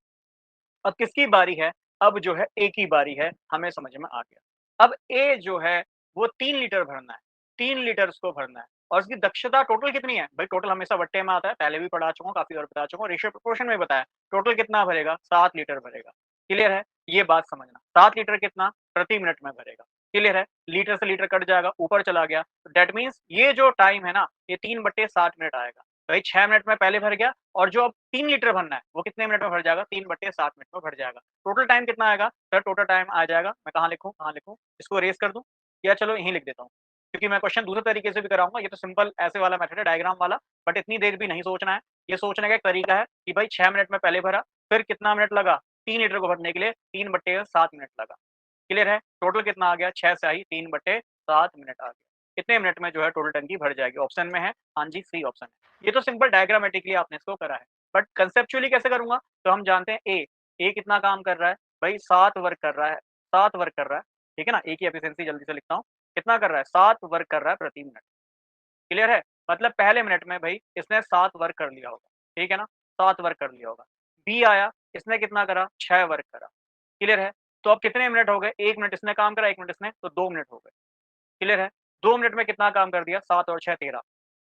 अब किसकी बारी है? अब जो है ए की बारी है, हमें समझ में आ गया। अब ए जो है वो 3 लीटर भरना है, 3 लीटर उसको भरना है और उसकी दक्षता टोटल कितनी है? भाई टोटल हमेशा बट्टे में आता है, पहले भी पढ़ा चुका हूँ, काफ़ी बार बता चुका हूँ, रेशियो प्रोपोर्शन में बताया। टोटल कितना भरेगा? 7 लीटर भरेगा। क्लियर है? ये बात समझना। 7 लीटर कितना? प्रति मिनट में भरेगा। क्लियर है? लीटर से लीटर कट जाएगा, ऊपर चला गया। तो दैट मीन्स ये जो टाइम है ना, ये 3/60 मिनट आएगा। भाई 6 मिनट में पहले भर गया और जो अब 3 लीटर भरना है, वो कितने मिनट में भर जाएगा? 3/60 मिनट में भर जाएगा। टोटल टाइम कितना आएगा? सर टोटल टाइम आ जाएगा, मैं कहाँ लिखूँ, कहाँ लिखूँ? इसको इरेज़ कर दूँ या चलो यहीं लिख देता हूँ, क्योंकि मैं क्वेश्चन दूसरे तरीके से भी कराऊँगा, ये तो सिंपल ऐसे वाला मेथड है डायग्राम वाला, बट इतनी देर भी नहीं सोचना है। ये सोचने का एक तरीका है कि भाई 6 मिनट में पहले भरा, फिर कितना मिनट लगा? 3 लीटर को भरने के लिए 3/7 मिनट लगा। क्लियर है? टोटल कितना आ गया? 6 स्याही 3/7 मिनट आ गया। कितने मिनट में जो है टोटल टंकी भर जाएगी? ऑप्शन में है, हाँ जी, सी ऑप्शन है। ये तो सिंपल डायग्रामेटिकली आपने इसको करा है, बट कंसेप्चुअली कैसे करूँगा? तो हम जानते हैं ए कितना काम कर रहा है? भाई 7 वर्क कर रहा है, 7 वर्क कर रहा है, ठीक है ना? ए की एफिशिएंसी जल्दी से लिखता हूँ, कितना कर रहा है? 7 वर्क कर रहा है प्रति मिनट। क्लियर है? मतलब पहले मिनट में भई इसने 7 वर्क कर लिया होगा, ठीक है ना? 7 वर्क कर लिया होगा। बी आया, इसने कितना करा? 6 वर्क करा। क्लियर है? तो अब कितने मिनट हो गए? 1 मिनट इसने काम करा, 1 मिनट इसने, तो 2 मिनट हो गए। क्लियर है? 2 मिनट में कितना काम कर दिया? 7 और 6 13,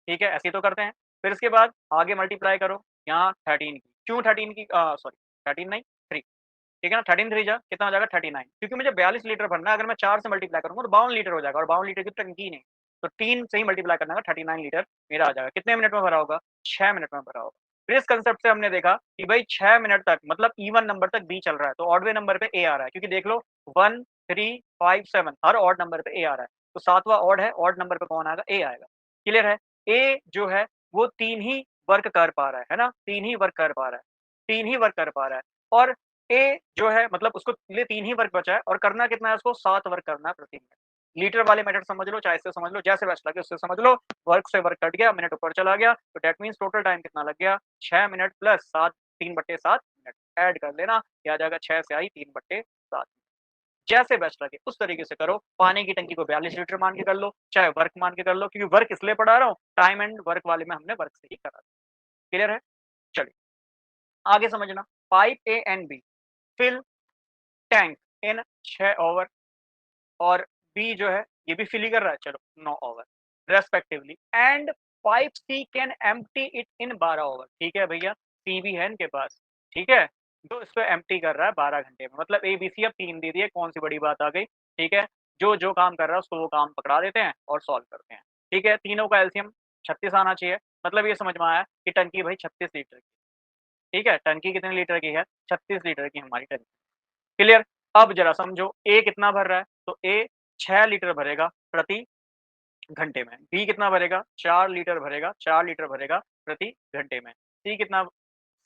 ठीक है? ऐसे ही तो करते हैं। फिर इसके बाद आगे मल्टीप्लाई करो, यहाँ 13 की, क्यों 13 की सॉरी 13 नहीं 3, ठीक है ना? 13 3 जा कितना हो जाएगा? 39, क्योंकि मुझे 42 लीटर भरना है, अगर मैं 4 से मल्टीप्लाई करूँगा तो 52 लीटर हो जाएगा और 52 लीटर की तो टंकी ही नहीं। तो 3 से ही मल्टीप्लाई करना है, 39 लीटर मेरा आ जाएगा। कितने मिनट में भरा होगा? 6 मिनट में भरा होगा। फिर इस कांसेप्ट से हमने देखा कि भाई 6 मिनट तक मतलब इवन नंबर तक बी चल रहा है, तो ऑड वे नंबर पे ए आ रहा है, क्योंकि देख लो 1 3 5 7 हर ऑड नंबर पे ए आ रहा है। तो 7वां ऑड है, ऑड नंबर पे कौन आएगा? ए आएगा। क्लियर है? ए जो है वो 3 ही वर्क कर पा रहा है ना? 3 ही वर्क कर पा रहा है, 3 ही वर्क कर पा रहा है और ए जो है मतलब उसको लिए 3 ही वर्क बचा है और करना कितना है उसको? 7 वर्क करना है प्रति मिनट। लीटर वाले मेथड समझ लो, चाहे इससे समझ लो, जैसे बेस्ट लगे उससे समझ लो। वर्क से वर्क कट गया, मिनट ऊपर चला गया, तो दैट मीन्स टोटल टाइम कितना लग गया? 6 मिनट प्लस 7 3/7 मिनट ऐड कर लेना, ये आ जाएगा 6 से आई 3/7। जैसे बेस्ट लगे उस तरीके से करो। पानी की टंकी को 42 लीटर मान के कर लो, चाहे वर्क मान के कर लो, क्योंकि वर्क इसलिए पढ़ा रहा हूँ, टाइम एंड वर्क वाले में हमने वर्क से ही करा। क्लियर है? चलिए आगे समझना। Pipe A and B fill tank in 6 hours और बी जो है ये भी फिल ही कर रहा है, चलो 9 hours respectively and pipe C can empty it in 12 hours. ठीक है भैया, सी भी है इनके पास, ठीक है, जो इसको एम्प्टी कर रहा है 12 घंटे में। मतलब ए बी सी अब 3 दे दिए, कौन सी बड़ी बात आ गई? ठीक है, जो जो काम कर रहा है उसको वो काम पकड़ा देते हैं और सॉल्व करते हैं। ठीक है, तीनों का एलसीएम 36 आना चाहिए। मतलब ये समझ में आया कि टंकी भाई 36 लीटर की। ठीक है, टंकी कितने लीटर की है? 36 लीटर की हमारी टंकी। क्लियर? अब जरा समझो ए कितना भर रहा है? तो ए 6 लीटर भरेगा प्रति घंटे में। बी कितना भरेगा? 4 लीटर भरेगा, 4 लीटर भरेगा प्रति घंटे में। सी कितना?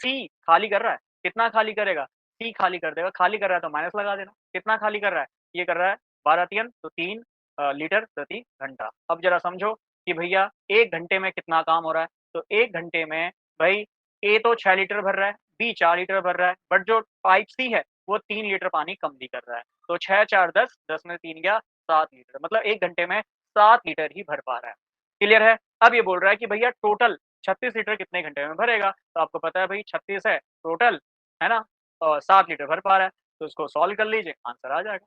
सी खाली कर रहा है, कितना खाली करेगा? सी खाली कर देगा, खाली कर रहा है तो माइनस लगा देना। कितना खाली कर रहा है? ये कर रहा है 12 तियन तो 3 लीटर प्रति घंटा। अब जरा समझो कि भैया 1 घंटे में कितना काम हो रहा है? तो 1 घंटे में भाई ए तो 6 लीटर भर रहा है, बी 4 लीटर भर रहा है, बट जो पाइप सी है वो 3 लीटर पानी कम भी कर रहा है। तो 6 4 10, 10 में 3 गया 7 लीटर, मतलब 1 घंटे में 7 लीटर ही भर पा रहा है। क्लियर है? अब ये बोल रहा है कि भैया टोटल 36 लीटर कितने घंटे में भरेगा? तो आपको पता है भई 36 है टोटल, है ना? 7 लीटर भर पा रहा है, तो इसको सॉल्व कर लीजिए, आंसर आ जाएगा।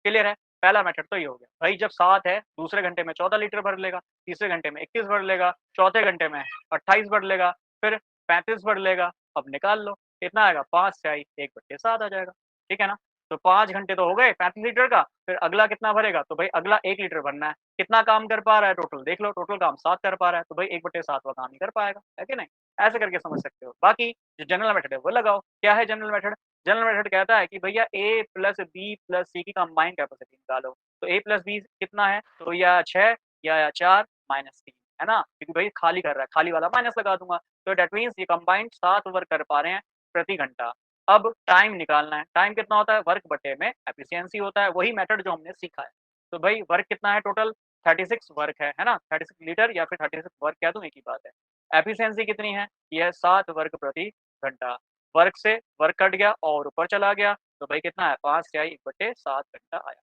क्लियर है? पहला मेथड तो ये हो गया। भई जब 7 है, दूसरे घंटे में 14 लीटर भर लेगा, तीसरे घंटे में 21 भर लेगा, चौथे घंटे में 28 भर लेगा, फिर 35 भर लेगा। अब निकाल लो, कितना आएगा? 5 से आई 1/7 आ जाएगा, ठीक है ना? तो 5 घंटे तो हो गए 35 लीटर का, फिर अगला कितना भरेगा? तो भई अगला 1 लीटर भरना है। कितना काम कर पा रहा है टोटल? देख लो, टोटल काम 7 कर पा रहा है, तो भई 1/7 वो काम ही कर पाएगा, है कि नहीं? ऐसे करके समझ सकते हो। बाकी जो जनरल मेथड है वो लगाओ। क्या है जनरल मेथड? जनरल मेथड कहता है कि भैया A plus B plus C की कंबाइंड कैपेसिटी निकालो। तो A प्लस B कितना है? तो या 6 या 4 माइनस 3, है ना? क्योंकि भाई खाली कर रहा है, खाली वाला माइनस लगा दूँगा। तो दैट मीन्स ये कंबाइंड 7 वर्क कर पा रहे हैं प्रति घंटा। अब टाइम निकालना है। टाइम कितना होता है? वर्क बटे में एफिशिएंसी होता है, वही मेथड जो हमने सीखा है। तो भाई वर्क कितना है टोटल? 36 वर्क है ना? 36 लीटर या फिर 36 वर्क कह दूँ, एक ही बात है। एफिशिएंसी कितनी है? ये है 7 वर्क प्रति घंटा। वर्क से वर्क कट गया और ऊपर चला गया, तो भाई कितना है? 5 से आई 1/7 घंटा आया।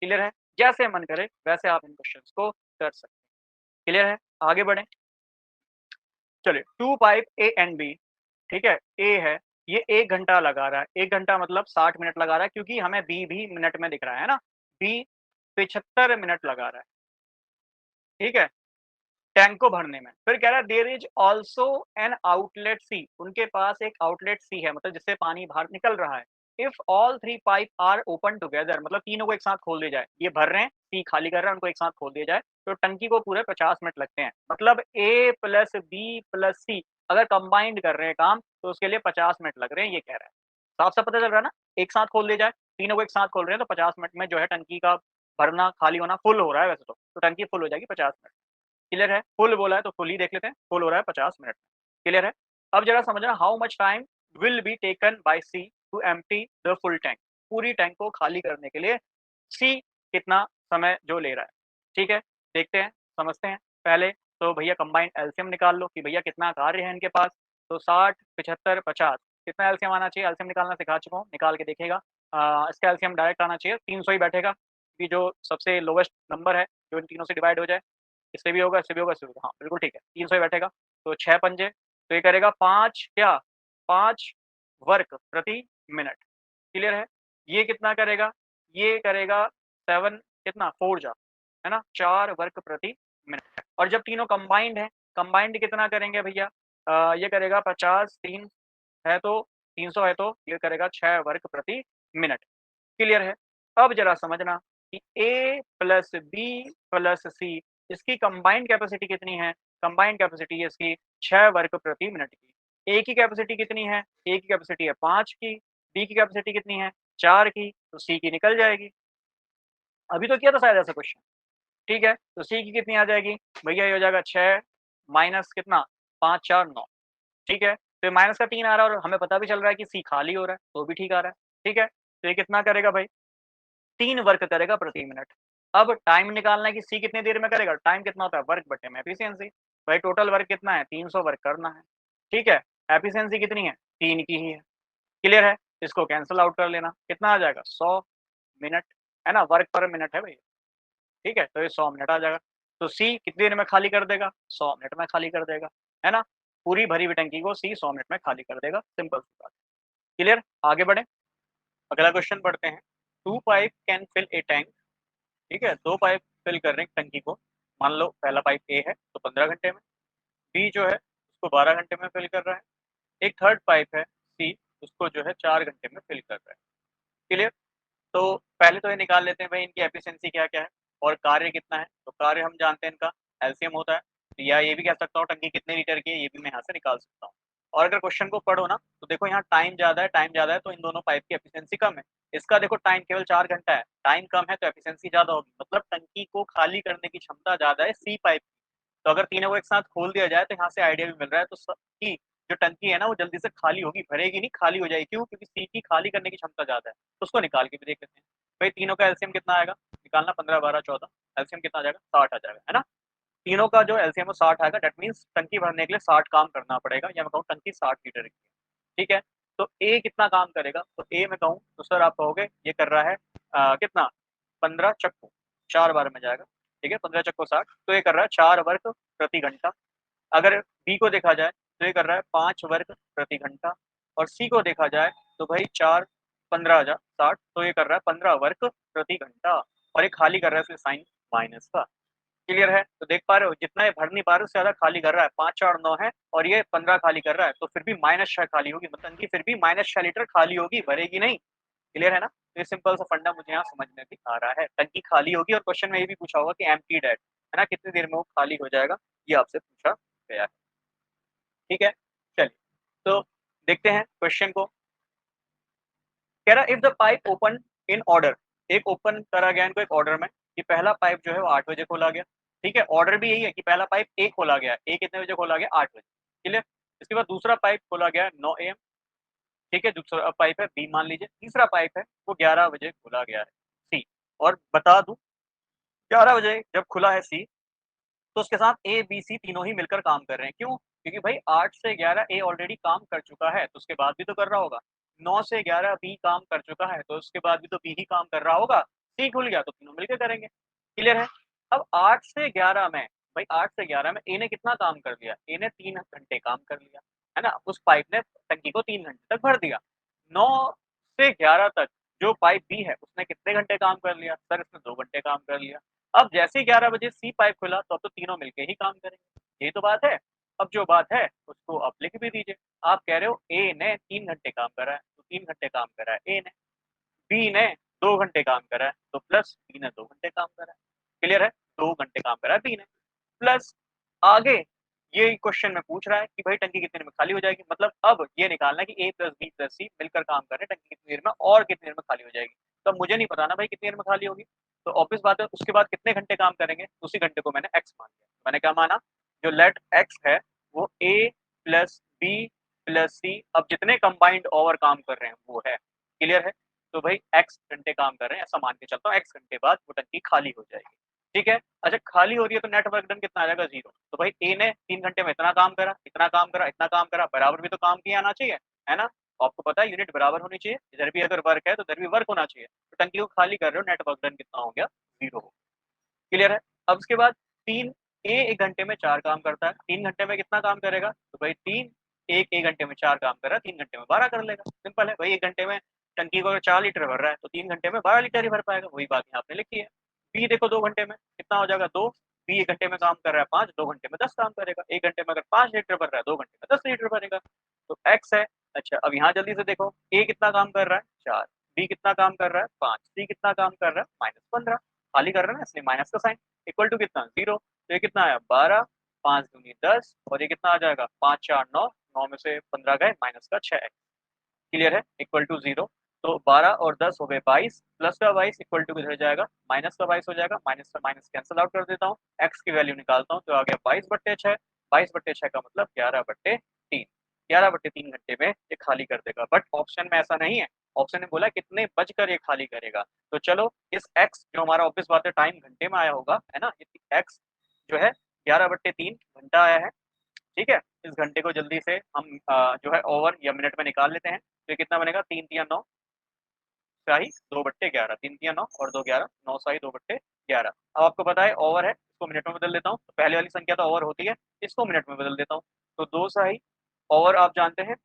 क्लियर है? जैसे मन करे वैसे आप इन क्वेश्चंस को कर सकते हैं। क्लियर है? आगे बढ़ें। चलिए 2 पाइप ए एंड बी, ठीक है? ए है, ये 1 घंटा लगा रहा है। 1 घंटा मतलब 60 मिनट लगा रहा है, क्योंकि हमें बी भी मिनट में दिख रहा है ना? बी 75 मिनट लगा रहा है, ठीक है? टैंक को भरने में। फिर कह रहा है there is also an outlet C, उनके पास एक आउटलेट सी है, मतलब जिससे पानी बाहर निकल रहा है। If all 3 pipe are open together, मतलब तीनों को एक साथ खोल दिया जाए, ये भर रहे हैं, सी खाली कर रहा है, उनको एक साथ खोल दिया जाए, तो टंकी को पूरे 50 मिनट लगते हैं। मतलब ए प्लस बी प्लस सी अगर कंबाइंड कर रहे हैं काम, तो उसके लिए 50 मिनट लग रहे हैं, ये कह रहा है। साफ साफ पता चल रहा है ना? एक साथ खोल दिया जाए, तीनों को एक साथ खोल रहे हैं, तो 50 मिनट में जो है टंकी का भरना खाली होना फुल हो रहा है वैसे तो टंकी फुल हो जाएगी 50 मिनट। क्लियर है? फुल बोला है तो फुल ही देख लेते हैं, फुल हो रहा है 50 मिनट में। क्लियर है? अब जरा समझना, how much time will be taken by C to empty the full tank, पूरी टैंक को खाली करने के लिए सी कितना समय जो ले रहा है। ठीक है? देखते हैं, समझते हैं। पहले तो भैया कंबाइंड एलसीएम निकाल लो कि भैया कितना कार्य है इनके पास। तो 60 75 50 कितना एलसीएम आना चाहिए? एलसीएम निकालना सिखा चुका हूँ, निकाल के देखिएगा। इसका एलसीएम डायरेक्ट आना चाहिए, 300 ही बैठेगा, क्योंकि जो सबसे लोवेस्ट नंबर है जो इन तीनों से डिवाइड हो जाए, इससे भी होगा, इससे भी होगा, इससे भी होगा। हाँ, बिल्कुल ठीक है, 300 ही बैठेगा। तो 6 पंजे, तो ये करेगा 5 क्या? 5 वर्क प्रति मिनट। क्लियर है? ये कितना करेगा? ये करेगा 7 कितना? 4 जा, है ना? 4 वर्क प्रति मिनट। और जब तीनों कंबाइंड है, कंबाइंड कितना करेंगे भैया? ये करेगा 50, 3 है तो 300 है, तो ये करेगा 6 वर्क प्रति मिनट। क्लियर है? अब जरा समझना कि ए प्लस बी प्लस सी, इसकी कंबाइंड कैपेसिटी कितनी है? कंबाइंड कैपेसिटी है इसकी 6 वर्ग प्रति मिनट की। ए की कैपेसिटी कितनी है? ए की कैपेसिटी है 5 की, बी की कैपेसिटी कितनी है? 4 की, तो सी की निकल जाएगी। अभी तो किया था शायद ऐसा क्वेश्चन, ठीक है? तो सी की कितनी आ जाएगी? भैया ये हो जाएगा 6 माइनस कितना? 5 4 9, ठीक है? तो माइनस का 3 आ रहा है और हमें पता भी चल रहा है कि सी खाली हो रहा है, तो भी ठीक आ रहा है, ठीक है? तो ये कितना करेगा भाई? 3 वर्क करेगा प्रति मिनट। अब टाइम निकालना है कि सी कितनी देर में करेगा, टाइम कितना होता है? वर्क बटे में एफिशिएंसी। भाई टोटल वर्क कितना है? 300 वर्क करना है, ठीक है? एफिशिएंसी कितनी है? 3 की ही है। क्लियर है? इसको कैंसल आउट कर लेना, कितना आ जाएगा? 100 मिनट, है ना? वर्क पर मिनट है भैया, ठीक है? तो ये 100 मिनट आ जाएगा। तो सी कितनी देर में खाली कर देगा? 100 मिनट में खाली कर देगा, है ना? पूरी भरी हुई टंकी को सी 100 मिनट में खाली कर देगा, सिंपल सी बात है। क्लियर? आगे बढ़ें, अगला क्वेश्चन पढ़ते हैं। 2 pipe can fill a tank, ठीक है? 2 पाइप फिल कर रहे हैं टंकी को। मान लो पहला पाइप ए है तो 15 घंटे में, बी जो है उसको 12 घंटे में फिल कर रहा है, एक थर्ड पाइप है सी, उसको जो है 4 घंटे में फिल कर रहा है। क्लियर? तो पहले तो ये निकाल लेते हैं भाई इनकी एफिशिएंसी क्या-क्या है और कार्य कितना है। तो कार्य हम जानते हैं इनका एलसीएम होता है, या ये भी कह सकता हूँ टंकी कितने लीटर की है, ये भी मैं यहाँ से निकाल सकता हूँ। और अगर क्वेश्चन को पढ़ो ना, तो देखो यहाँ टाइम ज़्यादा है तो इन दोनों पाइप की एफिशिएंसी कम है। इसका देखो टाइम केवल 4 घंटा है, टाइम कम है तो एफिशिएंसी ज़्यादा होगी, मतलब टंकी को खाली करने की क्षमता ज़्यादा है सी पाइप की। तो अगर तीनों को एक साथ खोल दिया जाए तो यहाँ से आइडिया भी मिल रहा है तो कि जो टंकी है ना वो जल्दी से खाली होगी, भरेगी नहीं, खाली हो जाएगी। क्यों? क्योंकि सी की खाली करने की क्षमता ज़्यादा है। तो उसको निकाल के भी देख लेते हैं। भाई तीनों का एलसीएम कितना आएगा? निकालना, 15 12 14, एलसीएम कितना आ जाएगा? 60 आ जाएगा, है ना? तीनों का जो एलसीएम है 60 आएगा, दैट मीन्स टंकी भरने के लिए 60 काम करना पड़ेगा, या मैं कहूँ टंकी 60 लीटर की है, ठीक है? तो ए कितना काम करेगा, तो ए में कहूँ तो सर आप कहोगे ये कर रहा है कितना 15 चक्कू, 4 बार में जाएगा, ठीक है 15 चक्कू 60, तो ये कर रहा है 4 वर्ग प्रति घंटा। अगर बी को देखा जाए तो ये कर रहा है 5 वर्ग प्रति घंटा, और सी को देखा जाए तो भाई 4 15 60, तो ये कर रहा है 15 वर्ग प्रति घंटा, और ये खाली कर रहा है इसलिए साइन माइनस का। क्लियर है, तो देख पा रहे हो जितना ये भर नहीं पा रहे उससे ज्यादा खाली कर रहा है, 5 4 9 है और ये 15 खाली कर रहा है, तो फिर भी -6 खाली होगी, मतलब टंकी फिर भी -6 लीटर खाली होगी, भरेगी नहीं। क्लियर है ना, तो ये सिंपल सा फंडा मुझे यहाँ समझ में भी आ रहा है, टंकी खाली होगी और क्वेश्चन में ये भी पूछा होगा कि एम्प्टी डेट है ना, कितनी देर में वो खाली हो जाएगा, ये आपसे पूछा गया है। ठीक है, चलिए तो देखते हैं क्वेश्चन को। कह रहा if the pipe open in order, एक ओपन करा गया इनको एक ऑर्डर में कि पहला पाइप जो है वो 8 बजे खोला गया, ठीक है, ऑर्डर भी यही है कि पहला पाइप ए खोला गया, ए कितने बजे खोला गया 8 बजे, क्लियर। इसके बाद दूसरा पाइप खोला गया 9 AM, ठीक है, दूसरा पाइप है बी मान लीजिए, तीसरा पाइप है वो 11 बजे खोला गया है सी। और बता दूं 11 बजे जब खुला है सी तो उसके साथ ए बी सी तीनों ही मिलकर काम कर रहे हैं, क्यों, क्योंकि भाई 8 से 11 ए ऑलरेडी काम कर चुका है तो उसके बाद भी तो कर रहा होगा, 9 से 11 बी काम कर चुका है तो उसके बाद भी तो बी ही काम कर रहा होगा, सी खुल गया तो तीनों मिलकर करेंगे। क्लियर है, अब 8 से 11 में भाई 8 से 11 में ए ने कितना काम कर लिया, ए ने 3 घंटे काम कर लिया, है ना, उस पाइप ने टंकी को 3 घंटे तक भर दिया। 9 से 11 तक जो पाइप बी है उसने कितने घंटे काम कर लिया, सर इसने 2 घंटे काम कर लिया। अब जैसे ही 11 बजे सी पाइप खुला तो अब तो तीनों मिलके ही काम करेंगे, यही तो बात है। अब जो बात है उसको आप लिख भी दीजिए, आप कह रहे हो ए ने 3 घंटे काम करा है तो 3 घंटे काम करा है ए ने, बी ने 2 घंटे काम करा है तो प्लस बी ने 2 घंटे काम करा है। क्लियर है, 2 घंटे काम करा है बी ने, प्लस आगे ये क्वेश्चन में पूछ रहा है कि भाई टंकी कितनी देर में खाली हो जाएगी, मतलब अब ये निकालना है कि ए प्लस बी प्लस सी मिलकर काम कर रहे हैं, टंकी कितनी देर में और कितनी देर में खाली हो जाएगी। तो अब मुझे नहीं पता ना भाई कितनी देर में खाली होगी, तो ऑब्वियस बात है उसके बाद कितने घंटे काम करेंगे, उसी घंटे को मैंने एक्स मान लिया। मैंने क्या माना, जो लेट एक्स है वो ए प्लस बी प्लस सी, अब जितने कंबाइंड ओवर काम कर रहे हैं वो है। क्लियर है, तो भाई एक्स घंटे काम कर रहे हैं ऐसा मान के चलता हूँ, एक्स घंटे बाद वो टंकी खाली हो जाएगी। ठीक है, अच्छा खाली हो रही है तो नेट वर्क डन कितना आ जाएगा 0, तो भाई ए ने 3 घंटे में इतना काम करा इतना काम करा इतना काम करा, बराबर भी तो काम किया आना चाहिए, है ना, आपको पता है यूनिट बराबर होनी चाहिए, इधर भी अगर वर्क है तो इधर भी वर्क होना चाहिए, तो टंकी को खाली कर रहे हो नेट वर्क डन कितना हो गया 0 हो। क्लियर है, अब उसके बाद तीन ए 1 घंटे में 4 काम करता है, 3 घंटे में कितना काम करेगा, तो भाई तीन एक घंटे में 4 काम कर रहा है, 3 घंटे में 12 कर लेगा, सिंपल है भाई, 1 घंटे में टंकी को 4 लीटर भर रहा है तो 3 घंटे में 12 लीटर ही भर पाएगा, वही बात यहाँ आपने लिखी है। बी देखो 2 घंटे में कितना हो जाएगा 2, बी 1 घंटे में काम कर रहा है 5, 2 घंटे में 10 काम करेगा, 1 घंटे में अगर 5 लीटर भर रहा है 2 घंटे में 10 लीटर भरेगा, तो एक्स है। अच्छा अब यहाँ जल्दी से देखो ए कितना काम कर रहा है 4, बी कितना काम कर रहा है 5, सी कितना काम कर रहा है -15, खाली कर रहा है ना इसलिए माइनस का साइन, इक्वल टू कितना 0, तो ये कितना आया 12, 5 दूनी 10 और ये कितना आ जाएगा 5 4 9, 9 में से 15 गए माइनस का 6। क्लियर है, इक्वल टू 0, तो 12 और 10 हो गए 22, प्लस का 22 इक्वल टू किधर जाएगा माइनस का 22 हो जाएगा, माइनस का माइनस कैंसिल आउट कर देता हूँ, एक्स की वैल्यू निकालता हूँ तो आ गया 22/6, 22/6 का मतलब 11/3, 11/3 घंटे में ये खाली कर देगा, बट ऑप्शन में ऐसा नहीं है, ऑप्शन ने बोला कितने बजकर ये खाली करेगा, तो चलो इस एक्स जो हमारा ऑब्वियस बात है टाइम घंटे में आया होगा, है ना, एक्स जो है 11/3 घंटा आया है। ठीक है, इस घंटे को जल्दी से हम जो है ओवर या मिनट में निकाल लेते हैं, तो ये कितना बनेगा 3 3 9 शाही 2/11, 3 3 9 और 2 11, 9 शाही 2/11। अब आपको पता है ओवर है, इसको मिनट में बदल देता हूँ, तो पहले वाली संख्या तो ओवर होती है, इसको मिनट में बदल देता हूँ, तो 2 शाही ओवर आप जानते हैं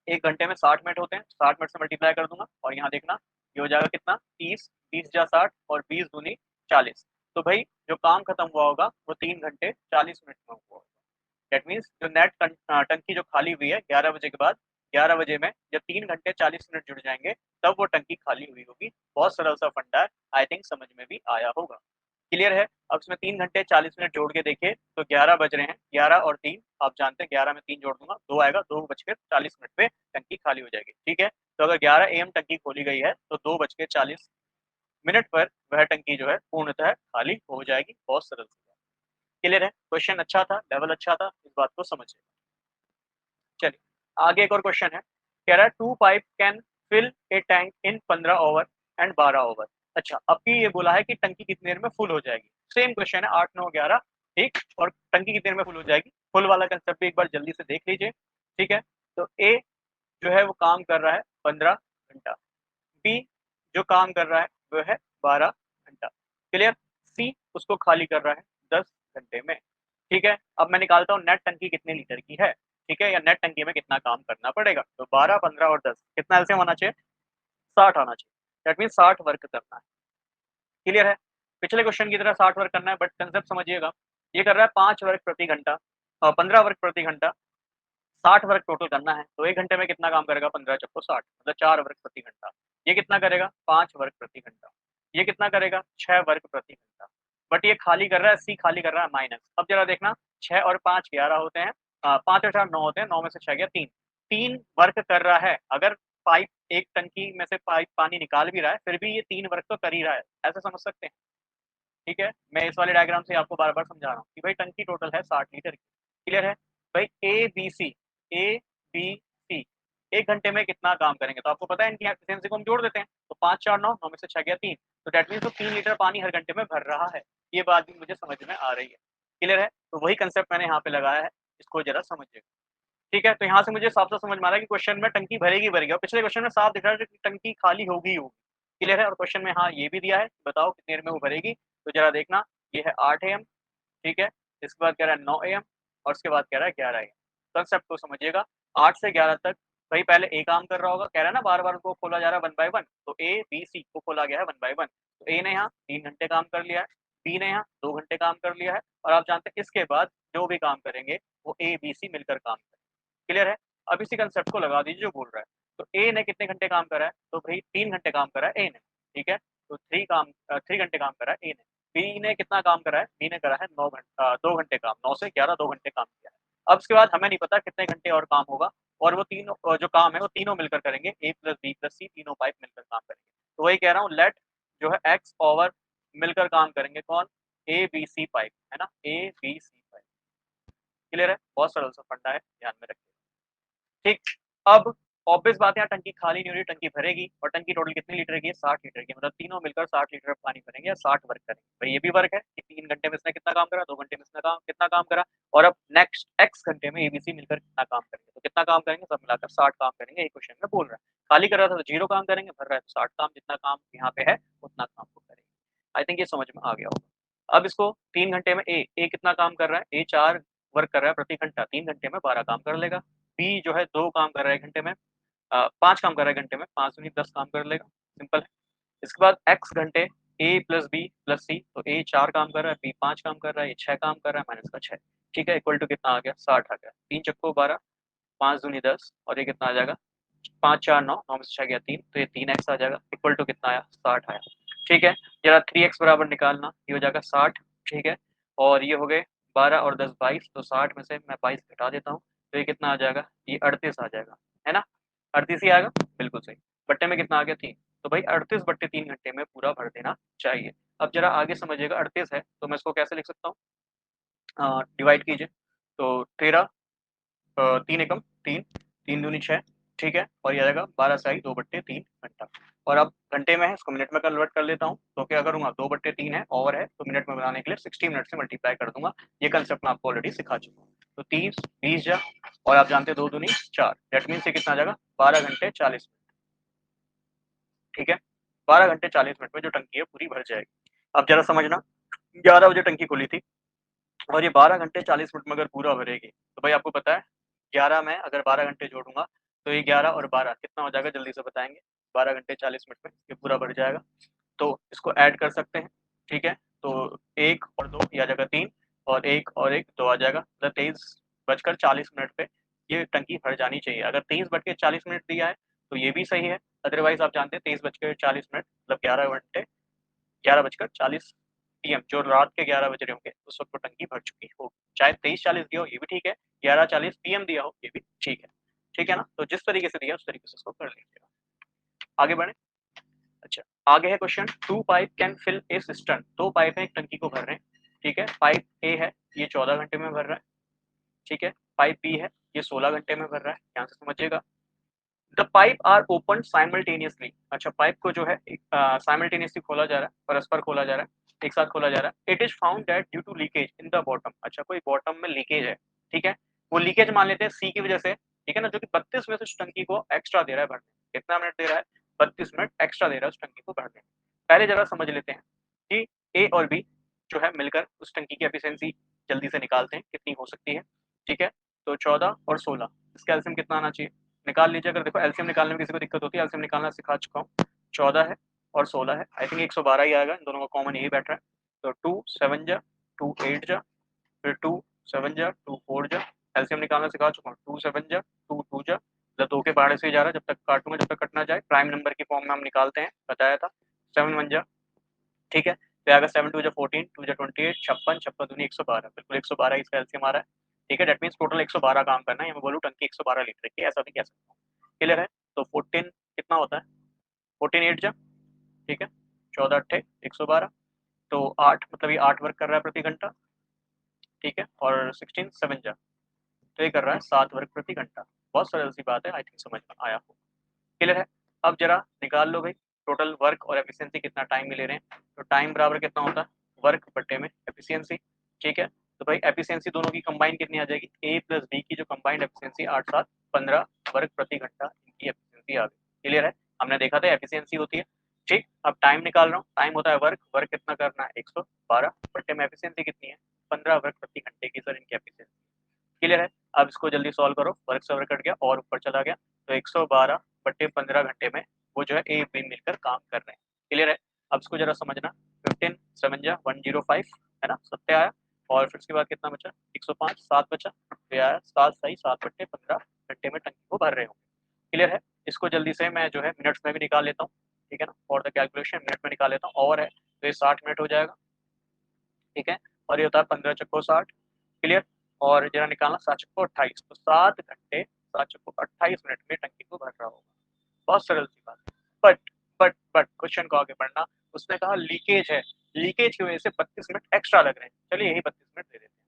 1 घंटे में 60 मिनट होते हैं, 60 मिनट से मल्टीप्लाई कर दूंगा और यहाँ देखना ये हो जाएगा कितना 30, 30 जा 60 और 20 दूनी 40, तो भाई जो काम खत्म हुआ होगा वो 3 घंटे 40 मिनट में हुआ होगा। दैट मीन्स जो नेट टंकी जो खाली हुई है 11 बजे के बाद, 11 बजे में जब 3 घंटे 40 मिनट जुड़ जाएंगे तब वो टंकी खाली हुई होगी, बहुत सरल सा फंडा है, आई थिंक समझ में भी आया होगा। क्लियर है, अब इसमें 3 घंटे 40 मिनट जोड़ के देखे तो 11 बज रहे हैं, 11 और 3 आप जानते हैं 11 में 3 जोड़ दूंगा 2 आएगा, 2 बज के 40 मिनट पे टंकी खाली हो जाएगी। ठीक है, तो अगर 11 AM टंकी खोली गई है तो 2 बज के 40 मिनट पर वह टंकी जो है पूर्णतः खाली हो जाएगी, बहुत सरल सी बात। क्लियर है, क्वेश्चन अच्छा था, लेवल अच्छा था, इस बात को समझिए। चलिए आगे एक और क्वेश्चन है, कह रहा है 2 pipe can fill a tank in 15 hours and 12 hours. अच्छा अब की ये बोला है कि टंकी कितनी देर में फुल हो जाएगी, सेम क्वेश्चन है 8 9 11, ठीक, और टंकी कितनी देर में फुल हो जाएगी, फुल वाला कंसेप्ट भी एक बार जल्दी से देख लीजिए। ठीक है, तो ए जो है वो काम कर रहा है 15 घंटा, बी जो काम कर रहा है वो है 12 घंटा। क्लियर? सी उसको खाली कर रहा है 10 घंटे में। ठीक है, अब मैं निकालता हूँ नेट टंकी कितने लीटर की है, ठीक है, या नेट टंकी में कितना काम करना पड़ेगा। तो 12, 15 और 10 कितना एलसीएम होना चाहिए? 60 आना चाहिए। दैट मीन 60 वर्क करना है। क्लियर है? पिछले क्वेश्चन की तरह 60 वर्क करना है, बट कंसेप्ट समझिएगा। ये कर रहा है 5 वर्क प्रति घंटा और 15 वर्क प्रति घंटा, 60 वर्क टोटल करना है। तो 1 घंटे में कितना काम करेगा? 15 चक्को 60, मतलब 4 वर्क प्रति घंटा। ये कितना करेगा? 5 वर्क प्रति घंटा। ये कितना करेगा? 6 वर्क प्रति घंटा। बट ये खाली कर रहा है, सी खाली कर रहा है माइनस। अब जरा देखना, 6 और 5 11 होते हैं, 5 और 4 9 होते हैं, 9 में से 6 गया 3। 3 वर्क कर रहा है। अगर पाइप एक टंकी में से पाइप पानी निकाल भी रहा है, फिर भी ये 3 वर्क तो कर ही रहा है। ऐसा समझ सकते हैं? ठीक है, मैं इस वाले डायग्राम से आपको बार बार समझा रहा हूँ कि भाई टंकी टोटल है 60 लीटर की। क्लियर है भाई? ए बी सी 1 घंटे में कितना काम करेंगे, तो आपको पता है इनकी एफिशिएंसी को हम जोड़ देते हैं। तो 5 4 9, 9 में से 6 गया 3, तो डेट मीन तो 3 लीटर पानी हर घंटे में भर रहा है। ये बात भी मुझे समझ में आ रही है। क्लियर है? तो वही कंसेप्ट मैंने यहाँ पे लगाया है, इसको जरा समझिए। ठीक है, तो यहाँ से मुझे साफ साफ समझ में आ रहा है कि क्वेश्चन में टंकी भरेगी भरेगी, और पिछले क्वेश्चन में साफ दिख रहा है कि टंकी खाली होगी होगी। क्लियर है? और क्वेश्चन में हाँ ये भी दिया है, बताओ कितनी देर में वो भरेगी। तो जरा देखना, ये है 8 AM, ठीक है, इसके बाद कह रहा है 9 AM, और उसके बाद कह रहा है 11 AM। कंसेप्ट को समझिएगा। 8 से 11 तक भाई पहले ए काम कर रहा होगा, कह रहा है ना बार बार उनको खोला जा रहा है 1 बाय 1, तो ए बी सी को खोला गया है 1 बाय 1। तो ए ने यहाँ 3 घंटे काम कर लिया है, बी ने यहाँ 2 घंटे काम कर लिया है, और आप जानते हैं इसके बाद जो भी काम करेंगे वो ए बी सी मिलकर काम करेंगे। क्लियर है? अब इसी कंसेप्ट को लगा दीजिए जो बोल रहा है। तो ए ने कितने घंटे काम करा है? तो भाई 3 घंटे काम करा है ए ने, ठीक है, तो 3 घंटे काम करा है ए ने। बी ने कितना काम करा है? बी ने करा है 2 घंटे काम, 9 से 11 2 घंटे काम किया है। अब उसके बाद हमें नहीं पता कितने घंटे और काम होगा, और वो तीनों जो काम है वो तीनों मिलकर करेंगे, ए प्लस बी प्लस सी, तीनों पाइप मिलकर काम करेंगे। तो वही कह रहा हूँ, लेट जो है एक्स ओवर मिलकर काम करेंगे कौन? ए बी सी पाइप, है ना, A B C pipe. Clear है? बहुत सरल सा फंडा है, ध्यान में रखिए। ठीक, अब ऑब्वियस बात है, यहाँ टंकी खाली नहीं हो रही, टंकी भरेगी, और टंकी टोटल कितनी लीटर की है? 60 लीटर की, मतलब तीनों मिलकर 60 लीटर पानी भरेंगे या 60 वर्क करेंगे। भाई ये भी वर्क है कि 3 घंटे में इसने कितना काम करा, 2 घंटे में इसने कितना काम करा, और अब नेक्स्ट एक्स घंटे में एबीसी मिलकर कितना काम करेंगे, तो कितना काम करेंगे, सब मिलाकर 60 काम करेंगे। ये क्वेश्चन में बोल रहा है। खाली कर रहा था तो 0 काम करेंगे, भर रहा है तो 60 काम, जितना काम यहाँ पे है उतना काम को करेंगे। आई थिंक ये समझ में आ गया होगा। अब इसको 3 घंटे में ए कितना काम कर रहा है? ए 4 वर्क कर रहा है प्रति घंटा, 3 घंटे में 12 काम कर लेगा। बी जो है 2 काम कर रहा है घंटे में, 5 काम कर रहा है घंटे में, 5 दूनी 10 काम कर लेगा, सिंपल है। इसके बाद एक्स घंटे ए प्लस बी प्लस सी, तो ए 4 काम कर रहा है, बी 5 काम कर रहा है, ये 6 काम कर रहा है, माइनस का 6, ठीक है, इक्वल टू कितना आ गया? 60 आ गया। 3 चक्को 12, 5 दूनी 10, और ये कितना आ जाएगा? 5 4 9, 9 में से 6 गया 3, तो ये 3x आ जाएगा, इक्वल टू कितना आया? 60 आया। ठीक है, जरा 3x बराबर निकालना, ये हो जाएगा 60, ठीक है, और ये हो गए 12 और 10 22, तो 60 में से मैं 22 घटा देता हूँ, तो ये कितना आ जाएगा? ये 38 आ जाएगा, है ना, 38 ही आएगा, बिल्कुल सही। बट्टे में कितना आ गया? 3, तो भाई 38 बट्टे 3 घंटे में पूरा भर देना चाहिए। अब जरा आगे समझिएगा, 38 है तो मैं इसको कैसे लिख सकता हूँ? डिवाइड कीजिए, तो 13, 3 एकम 3, 3 दूनी 6, ठीक है, और ये आएगा 12 साई 2/3 घंटा। और अब घंटे में है, इसको मिनट में कन्वर्ट कर लेता हूँ, तो क्या करूंगा? 2/3 है, ओवर है, तो मिनट में बनाने के लिए 60 मिनट से मल्टीप्लाई कर दूंगा। ये कंसेप्ट मैं आपको ऑलरेडी सिखा चुका हूँ। तो 30 20 जा, और आप जानते हैं 2 दूनी 4, डेट मीन से कितना आ जाएगा? 12 घंटे 40 मिनट, ठीक है, 12 घंटे 40 मिनट में जो टंकी है पूरी भर जाएगी। अब जरा समझना, 11 बजे टंकी खुली थी, और ये 12 घंटे 40 मिनट में अगर पूरा भरेगी, तो भाई आपको पता है 11 में अगर 12 घंटे जोड़ूंगा, तो ये 11 और 12 कितना हो जाएगा? जल्दी से बताएंगे। 12 घंटे 40 मिनट में ये पूरा भर जाएगा, तो इसको ऐड कर सकते हैं, ठीक है, तो 1 और 2 ये आ जाएगा 3, और 1 और 1 2 आ जाएगा, मतलब 23:40 पे ये टंकी भर जानी चाहिए। अगर 23:40 दिया है तो ये भी सही है, अदरवाइज आप जानते हैं 23:40 मतलब 11 घंटे 11:40 पीएम, जो रात के 11 बज रहे होंगे उस वक्त तो टंकी भर चुकी हो। चाहे 23:40 दिया हो ये भी ठीक है, 11:40 पीएम दिया हो ये भी ठीक है, ठीक है ना। तो जिस तरीके से दिया उस तरीके से उसको कर लीजिएगा। आगे बढ़े। अच्छा, आगे है question, 2 pipe can fill a cistern. 2 pipe है, एक टंकी को भर रहे हैं, ठीक है। पाइप ए है, ये 14 घंटे में भर रहा है, ठीक है। पाइप बी है, ये 16 घंटे में भर रहा है, ध्यान से समझिएगा। The pipe are open simultaneously. अच्छा, पाइप को जो है साइमल्टेनियसली खोला जा रहा है, परस्पर खोला जा रहा है, एक साथ खोला जा रहा है। It is found that due to leakage in the bottom. अच्छा, कोई बॉटम में लीकेज है, ठीक है, वो लीकेज मान लेते हैं सी की वजह से, ठीक है ना, जो कि 32 में से उस टंकी को एक्स्ट्रा दे रहा है भरने। कितना मिनट दे रहा है? 32 मिनट एक्स्ट्रा दे रहा है उस टंकी को भरने। पहले जरा समझ लेते हैं कि ए और बी जो है मिलकर उस टंकी की एफिशिएंसी जल्दी से निकालते हैं कितनी हो सकती है। ठीक है, तो 14 और 16, इसका एलसीएम कितना आना चाहिए? निकाल लीजिए। अगर देखो एलसीएम निकालने में किसी को दिक्कत होती है, एलसीएम निकालना सिखा चुका हूँ। 14 है और 16 है, आई थिंक 112 ही आएगा, इन दोनों का कॉमन यही बैठ रहा है। तो 2 7 जा, 2 8 जा, फिर 2 7 जा, 2 4 जा, एलसीएम निकालना सिखा चुका हूँ। 2 7 जा, 2 2 जा, मतलब 2 के पहाड़े से ही जा रहा है, जब तक काटूंगा जब तक कट ना जाए। प्राइम नंबर की फॉर्म में हम निकालते हैं, बताया था। 7 1 जा, ठीक है, तो अगर 7 2 जा 14, 2 जा 28, 56, 56 दूनी 112, बिल्कुल 112 इसका एलसीएम आ रहा है। ठीक है, दैट मीन्स टोटल 112 काम करना है, या मैं बोलूँ टंकी 112 लीटर की, ऐसा भी कह सकता हूँ। क्लियर है? तो 14 कितना होता है? 14 8 जा, ठीक है, 14 अट्ठे 112, तो 8 मतलब ये 8 वर्क कर रहा है प्रति घंटा। ठीक है, और 16 7 जा, तो ये कर रहा है 7 वर्ग प्रति घंटा। बहुत सरल सी बात है, आई थिंक समझ में आया हो। क्लियर है? अब जरा निकाल लो भाई टोटल वर्क और एफिशिएंसी कितना टाइम में ले रहे हैं। तो टाइम बराबर कितना होता है? वर्क बट्टे में एफिशिएंसी। ठीक है, तो भाई एफिशिएंसी दोनों की कंबाइन कितनी आ जाएगी? ए प्लस बी की जो कंबाइंड एफिशिएंसी 8 7 15 वर्ग प्रति घंटा, इनकी एफिशिएंसी आ गई। क्लियर है? हमने देखा था एफिशिएंसी होती है। ठीक, अब टाइम निकाल रहा हूँ। टाइम होता है वर्क, वर्क कितना करना है? 112 बट्टे में एफिशिएंसी कितनी है? 15 वर्ग प्रति घंटे की सर इनकी एफिशिएंसी। क्लियर है? अब इसको जल्दी सॉल्व करो, वर्क से वर्क कट गया और ऊपर चला गया, तो 112 बट्टे 15 घंटे में वो जो है ए बी मिलकर काम कर रहे हैं। क्लियर है? अब इसको जरा समझना। 15 7 जा 105 है ना, सत्य आया, और फिर उसके बाद कितना बचा? 105, 7 बचा, तो आया 7 सही 7 बट्टे 15 घंटे में टंकी को भर रहे हो। क्लियर है? इसको जल्दी से मैं जो है मिनट्स में भी निकाल लेता हूँ। ठीक है ना, फॉर द कैलकुलेशन मिनट में निकाल लेता हूँ, और है तो ये 60 मिनट हो जाएगा। ठीक है, और ये होता है 15 चक्को 60। क्लियर? और जरा निकालना 7 चक्को 28, तो 7 घंटे 7 चक्को 28 मिनट में टंकी को भर रहा होगा। बहुत सरल सी बात है। बट क्वेश्चन को आगे बढ़ना, उसने कहा लीकेज है, लीकेज की वजह से 32 मिनट एक्स्ट्रा लग रहे हैं। चलिए यही 32 मिनट दे देते हैं।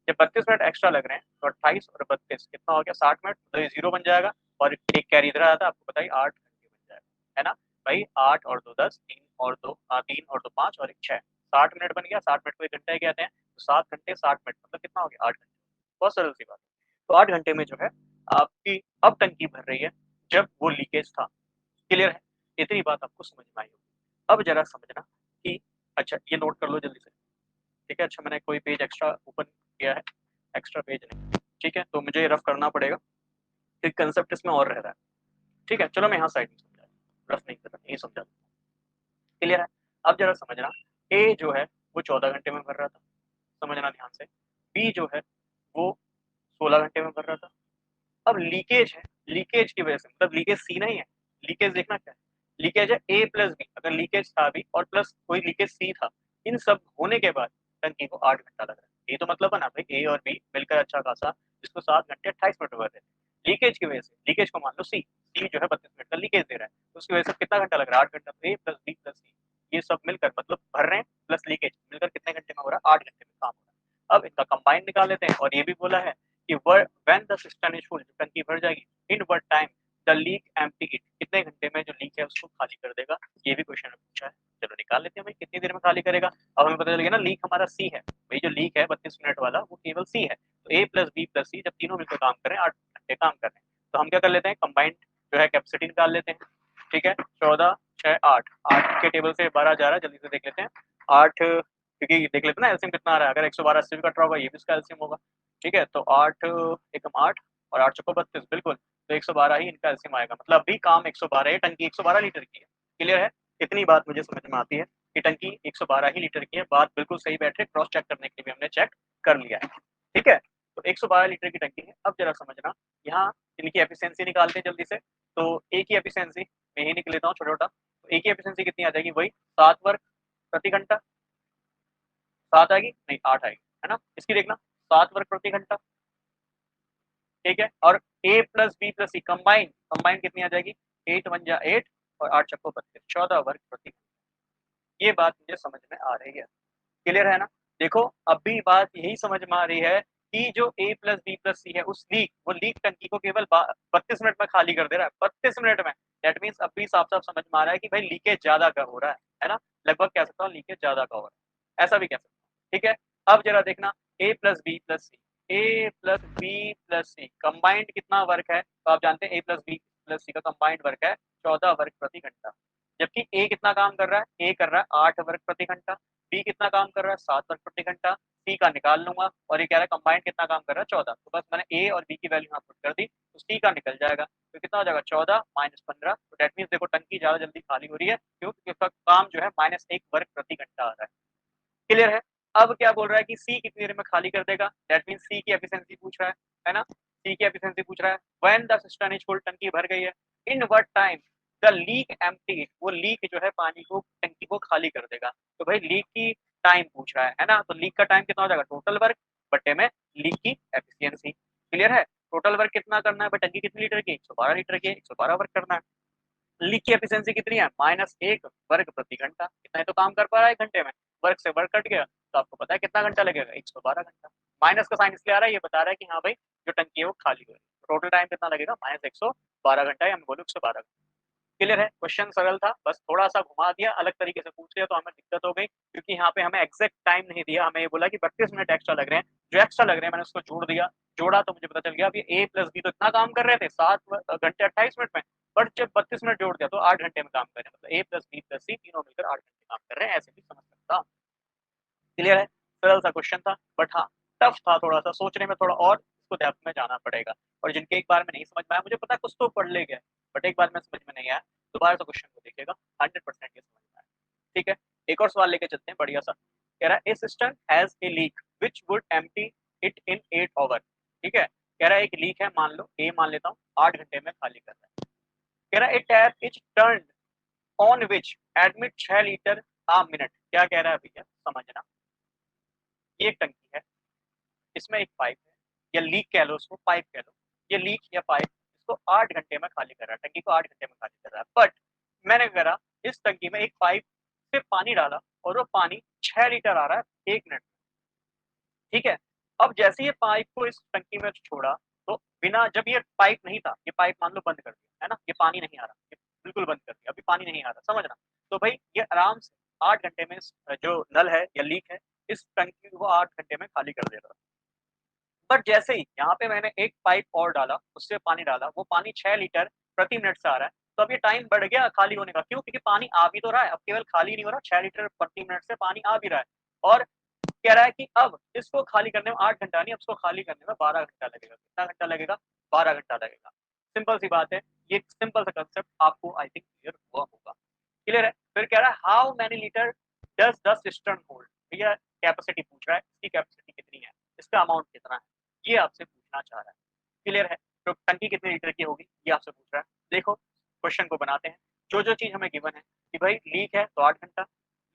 जब 32 मिनट एक्स्ट्रा लग रहे हैं तो 28 और 32 कितना हो गया? 60 मिनट, तो ये जीरो बन जाएगा, और एक कैरी इधर आया था, आपको बताइए 8 घंटे बन जाएगा, है ना भाई? 8 और 2 10, 3 और 2 3 और 2 5 और 1 6, 60 मिनट बन गया। 60 मिनट को 1 घंटा ही कहते हैं, तो 7 घंटे 60 मिनट मतलब कितना हो गया? 8 घंटे। बहुत सरल सी बात है। तो 8 घंटे में जो है आपकी अब टंकी भर रही है, जब वो लीकेज था। क्लियर है? इतनी बात आपको समझ में आई होगी। अब जरा समझना कि, अच्छा ये नोट कर लो जल्दी से। ठीक है, अच्छा मैंने कोई पेज एक्स्ट्रा ओपन किया है, एक्स्ट्रा पेज नहीं। ठीक है, तो मुझे रफ करना पड़ेगा, एक कंसेप्ट इसमें और रह रहा है। ठीक है, चलो मैं यहाँ साइड में समझा, रफ नहीं कर रहा, ये समझा। क्लियर है? अब जरा समझना, ए जो है वो 14 घंटे में भर रहा था, समझना ध्यान से। बी जो है वो 16 घंटे में भर रहा था। अब लीकेज है, लीकेज की वजह से, मतलब लीकेज सी नहीं है, लीकेज देखना क्या है? लीकेज है ए प्लस बी, अगर लीकेज था बी और प्लस कोई लीकेज सी था, इन सब होने के बाद टंकी को 8 घंटा लग रहा है। ये तो मतलब है ना भाई, ए और बी मिलकर अच्छा खासा जिसको 7 घंटे 28 मिनट भर रहे थे। लीकेज की वजह से, लीकेज को मान लो सी, सी जो है 32 मिनट का लीकेज दे रहा है, तो उसकी वजह से कितना घंटा लग रहा है? 8 घंटा। तो ए प्लस बी प्लस सी ये सब मिलकर मतलब भर रहे हैं, प्लस लीकेज मिलकर कितने घंटे में हो रहा है? 8 घंटे में काम हो रहा है। अब इनका कंबाइन निकाल लेते हैं, और ये भी बोला है कि when the system is full, टंकी भर जाएगी, in what time the leak empty it, कितने घंटे में जो लीक है उसको खाली कर देगा। ये भी क्वेश्चन में पूछा है। चलो निकाल लेते हैं भाई, कितनी देर में खाली करेगा। अब हमें पता चल गया ना, लीक हमारा सी है भाई, जो लीक है 32 मिनट वाला वो केवल सी है। तो ए प्लस बी प्लस सी जब तीनों मिलकर काम कर रहे हैं, 8 घंटे काम कर रहे हैं, तो हम क्या कर लेते हैं? कंबाइंड जो है कैपेसिटी निकाल लेते हैं। ठीक है, 14 6 8, 8 के टेबल से 12 जा रहा है, जल्दी से देख लेते हैं। 8, क्योंकि देख लेते हैं ना एलसीएम कितना आ रहा है, अगर 112 से भी कट रहा होगा ये भी इसका एलसीएम होगा। ठीक है, तो 8 एकम 8 और 8 चौको 32, बिल्कुल, तो 112 ही इनका एलसीएम आएगा, मतलब अभी काम 112 है, टंकी 112 लीटर की है। क्लियर है? इतनी बात मुझे समझ में आती है कि टंकी 112 ही लीटर की है, बात बिल्कुल सही बैठ रही है, क्रॉस चेक करने के लिए हमने चेक कर लिया है। ठीक है, तो 112 लीटर की टंकी है। अब जरा समझना, यहाँ इनकी एफिशिएंसी निकालते हैं जल्दी से। तो ए की एफिशिएंसी मैं ही निकल लेता हूँ छोटा छोटा, तो ए की एफिशिएंसी कितनी आ जाएगी? वही 7 वर्ग प्रति घंटा। 7 आएगी नहीं 8 आएगी, है ना? इसकी देखना, 7 वर्ग प्रति घंटा। ठीक है, और ए प्लस बी प्लस सी कंबाइन, कंबाइन कितनी आ जाएगी? 8 1 जा 8 और 8 चक्को 32, 14 वर्ग प्रति घंटा। ये बात मुझे समझ में आ रही है। क्लियर है ना? देखो अभी बात यही समझ में आ रही है कि जो ए प्लस बी प्लस सी है, उस लीक, वो लीक टंकी को केवल 32 मिनट में खाली कर दे रहा है, 32 मिनट में। दैट मीन्स अभी साफ साफ समझ में आ रहा है कि भाई लीकेज ज्यादा का हो रहा है ना? लगभग कह सकता हूँ लीकेज ज्यादा का हो रहा है, ऐसा भी कह सकता हूँ। ठीक है, अब जरा देखना, A plus B plus C, A plus B plus C combined कितना वर्क है, तो आप जानते हैं A plus B plus C का कंबाइंड वर्क है 14 वर्ग प्रति घंटा। जबकि ए कितना काम कर रहा है, ए कर रहा है 8 वर्ग प्रति घंटा, बी कितना काम कर रहा है 7 वर्ग प्रति घंटा, सी का निकाल लूंगा और ये कह रहा है कंबाइंड कितना काम कर रहा है 14। तो बस मैंने ए और बी की वैल्यू यहाँ पुट कर दी, तो सी का निकल जाएगा। तो कितना हो जाएगा 14 माइनस 15। तो डेट मीन्स देखो टंकी ज्यादा जल्दी खाली हो रही है, क्यों? क्योंकि उसका काम जो है -1 वर्ग प्रति घंटा आ रहा है। क्लियर है? अब क्या बोल रहा है कि सी कितनी देर में खाली कर देगा, दैट मीन सी की एफिशिएंसी पूछ रहा है ना? सी की एफिशिएंसी पूछ रहा है when the system is full, टंकी भर गई है, in what time the leak empty, वो लीक जो है पानी को टंकी को खाली कर देगा। तो भाई लीक की टाइम पूछ रहा है ना? तो लीक का टाइम कितना हो जाएगा, टोटल वर्क बट्टे में लीक की एफिशिएंसी। क्लियर है? टोटल वर्क कितना करना है भाई, टंकी कितनी लीटर की, 112 लीटर की, 112 वर्क करना है। लीक की एफिशिएंसी कितनी है, -1 वर्ग प्रति घंटा। कितना ही तो काम कर पा रहा है 1 घंटे में, वर्क से वर्क कट गया तो आपको पता है कितना घंटा लगेगा, 112 घंटा। माइनस का साइन इसलिए आ रहा है, ये बता रहा है कि हाँ भाई जो टंकी है वो खाली हो रही है। टोटल टाइम कितना लगेगा, -112 घंटा, या मैं बोलूँ 112 घंटा। क्लियर है? क्वेश्चन सरल था, बस थोड़ा सा घुमा दिया, अलग तरीके से पूछ लिया तो हमें दिक्कत हो गई, क्योंकि यहाँ पे हमें एग्जैक्ट टाइम नहीं दिया, हमें ये बोला कि 32 मिनट एक्स्ट्रा लग रहे हैं। जो एक्स्ट्रा लग रहे हैं मैंने उसको जोड़ दिया, जोड़ा तो मुझे पता चल गया अब ये ए प्लस बी तो इतना काम कर रहे थे 7 घंटे 28 मिनट में, बट जब 32 मिनट जोड़ दिया तो 8 घंटे में काम कर रहे हैं। मतलब ए प्लस बी प्लस सी तीनों मिलकर 8 घंटे काम कर रहे हैं, ऐसे भी समझ सकता। क्लियर है? सरल सा क्वेश्चन था, बट हाँ टफ था, थोड़ा सा सोचने में थोड़ा और इसको डेप्थ में जाना पड़ेगा। और जिनके एक बार में नहीं समझ में आया, मुझे पता है कुछ तो पढ़ ले गए, बट एक बार में समझ में नहीं आया, दोबारा से क्वेश्चन को देखिएगा, 100% ये समझ में आया। ठीक है, एक और सवाल लेके चलते हैं बढ़िया सा। कह रहा है a system has a leak which would empty it in 8 hour. ठीक है, कह रहा है एक लीक है, मान लो ए मान लेता हूँ, 8 घंटे में खाली कर रहा है। कह रहा है a tap is turn on which admit 6 litre a minute. क्या कह रहा है भैया, समझना, ये एक टंकी है, इसमें एक पाइप है, या लीक कह लो उसको, पाइप कह लो, ये लीक या पाइप इसको 8 घंटे में खाली कर रहा है, टंकी को 8 घंटे में खाली कर रहा है। बट मैंने करा इस टंकी में एक पाइप से पानी डाला और वो पानी 6 लीटर आ रहा है 1 मिनट। ठीक है, अब जैसे ये पाइप को इस टंकी में छोड़ा, तो बिना, जब ये पाइप नहीं था, ये पाइप मान लो बंद कर दिया है ना, ये पानी नहीं आ रहा, ये बिल्कुल बंद कर दिया, अभी पानी नहीं आ रहा, समझना। तो भाई ये आराम से 8 घंटे में जो नल है या लीक है इस टंकी को 8 घंटे में खाली कर देगा। बट जैसे ही यहाँ पे मैंने एक पाइप और डाला, उससे पानी डाला, वो पानी 6 लीटर प्रति मिनट से आ रहा है, तो अब ये टाइम बढ़ गया खाली होने का। क्यों? क्योंकि पानी आ भी तो रहा है, अब केवल खाली नहीं हो रहा, 6 लीटर प्रति मिनट से पानी आ भी रहा है। और कह रहा है कि अब इसको खाली करने में 8 घंटा नहीं, अब इसको खाली करने में 12 घंटा लगेगा। कितना घंटा लगेगा, 12 घंटा लगेगा। सिंपल सी बात है, ये सिंपल सा कंसेप्ट आपको आई थिंक क्लियर हुआ होगा। क्लियर है? फिर कह रहा है how many litre does the system hold. भैया कैपेसिटी पूछ रहा है, इसकी कैपेसिटी कितनी है, इसका अमाउंट कितना है, ये आपसे पूछना चाह रहा है। क्लियर है? तो टंकी कितने लीटर की होगी ये आपसे पूछ रहा है। देखो क्वेश्चन को बनाते हैं, जो जो चीज हमें गिवन है कि भाई लीक है तो 8 घंटा,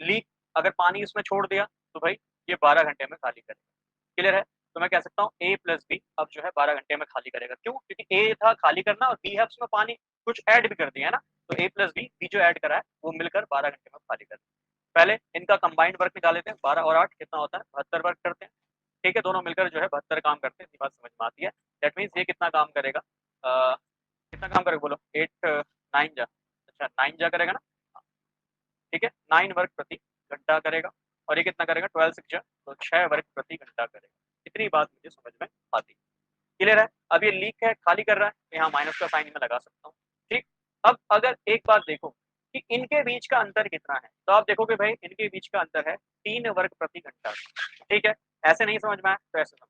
लीक अगर पानी इसमें छोड़ दिया तो भाई ये 12 घंटे में खाली करेगा। क्लियर है? तो मैं कह सकता हूँ ए प्लस बी अब जो है 12 घंटे में खाली करेगा। क्यों? क्योंकि ए था खाली करना और बी है उसमें पानी कुछ ऐड भी कर दिया है ना, तो ए प्लस बी, बी जो ऐड करा है वो मिलकर 12 घंटे में खाली करेगा। पहले इनका कंबाइंड वर्क निकाल लेते हैं, 12 और 8 कितना होता है, 72 वर्क करते हैं। ठीक है, दोनों मिलकर जो है 72 काम करते हैं, बात समझ में आती है। दैट मीन्स ये कितना काम करेगा, कितना काम करेगा बोलो, 8 9 जा, अच्छा 9 जा करेगा ना, ठीक है, 9 वर्ग प्रति घंटा करेगा। और ये कितना करेगा, 12 6 जा, तो 6 वर्ग प्रति घंटा करेगा। इतनी बात मुझे समझ में आती है। क्लियर है? अब ये लीक है, खाली कर रहा है, तो यहाँ माइनस का साइन मैं लगा सकता हूँ। ठीक, अब अगर एक बात देखो कि इनके बीच का अंतर कितना है, तो आप देखोगे भाई इनके बीच का अंतर है 3 वर्ग प्रति घंटा। ठीक है, ऐसे नहीं समझ में आया तो ऐसे समझ।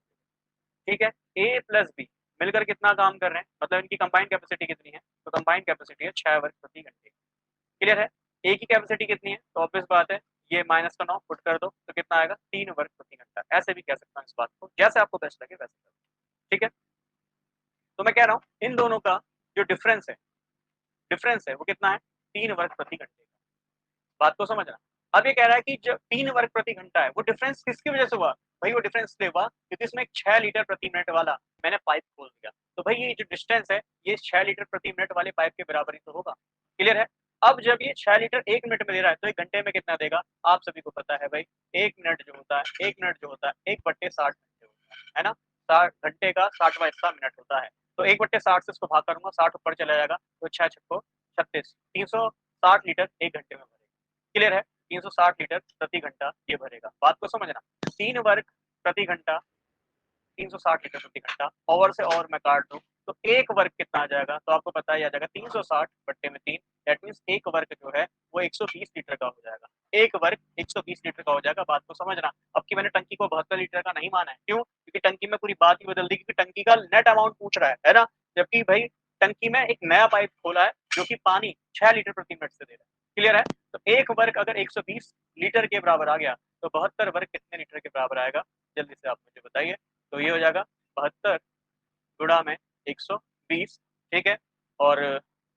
ठीक है, ए प्लस बी मिलकर कितना काम कर रहे हैं, मतलब इनकी कंबाइंड कैपेसिटी कितनी है, तो कंबाइंड कैपेसिटी है 6 वर्ग प्रति घंटे। क्लियर है? ए की कैपेसिटी कितनी है, तो ऑब्वियस बात है ये माइनस का 9 पुट कर दो तो कितना आएगा, 3 वर्ग प्रति घंटा। ऐसे भी कह सकता हूँ इस बात को, जैसे आपको बेस्ट लगे वैसे करो। ठीक है, तो मैं कह रहा हूँ इन दोनों का जो डिफरेंस है वो कितना है, 3 वर्ग प्रति घंटे का। बात को समझना। अब ये कह रहा है कि जो 3 वर्ग प्रति घंटा है वो डिफरेंस किसकी वजह से हुआ, भाई वो डिफरेंस इसलिए हुआ क्योंकि इसमें एक 6 लीटर प्रति मिनट वाला मैंने पाइप खोल दिया, तो भाई ये जो डिस्टेंस है ये 6 लीटर प्रति मिनट वाले पाइप के बराबर ही तो होगा। क्लियर है? अब जब ये 6 लीटर 1 मिनट में दे रहा है तो 1 घंटे में कितना देगा, आप सभी को पता है भाई, 1 मिनट जो होता है, 1 मिनट जो होता है 1/60 घंटे होता है ना, 60 घंटे का 60वां हिस्सा मिनट होता है, तो 1/60 से इसको भाग करूंगा, 60 ऊपर चला जाएगा, तो 6 छक्को 36, 360 लीटर 1 घंटे में भरेगा। क्लियर है? 360 लीटर प्रति घंटा ये भरेगा। बात को समझना, 3 वर्ग प्रति घंटा 360 लीटर प्रति घंटा, ओवर से ओवर मैं काट दूँ तो एक वर्ग कितना आ जाएगा, तो आपको पता ही आ जाएगा 360 बट्टे में 3, दैट मीन्स एक वर्ग जो है वो 120 लीटर का हो जाएगा। एक वर्ग 120 लीटर का हो जाएगा, बात को समझना। अब की मैंने टंकी को 72 लीटर का नहीं माना है, क्यों? क्योंकि टंकी में पूरी बात ही बदल दी, क्योंकि टंकी का नेट अमाउंट पूछ रहा है ना? जबकि भाई टंकी में एक नया पाइप खोला है जो कि पानी 6 लीटर प्रति मिनट से दे रहा है। क्लियर है? तो एक वर्ग अगर 120 लीटर के बराबर आ गया तो 72 वर्ग कितने लीटर के बराबर आएगा? जल्दी से आप मुझे बताइए। तो ये हो जाएगा 72 गुणा में 120, ठीक है? और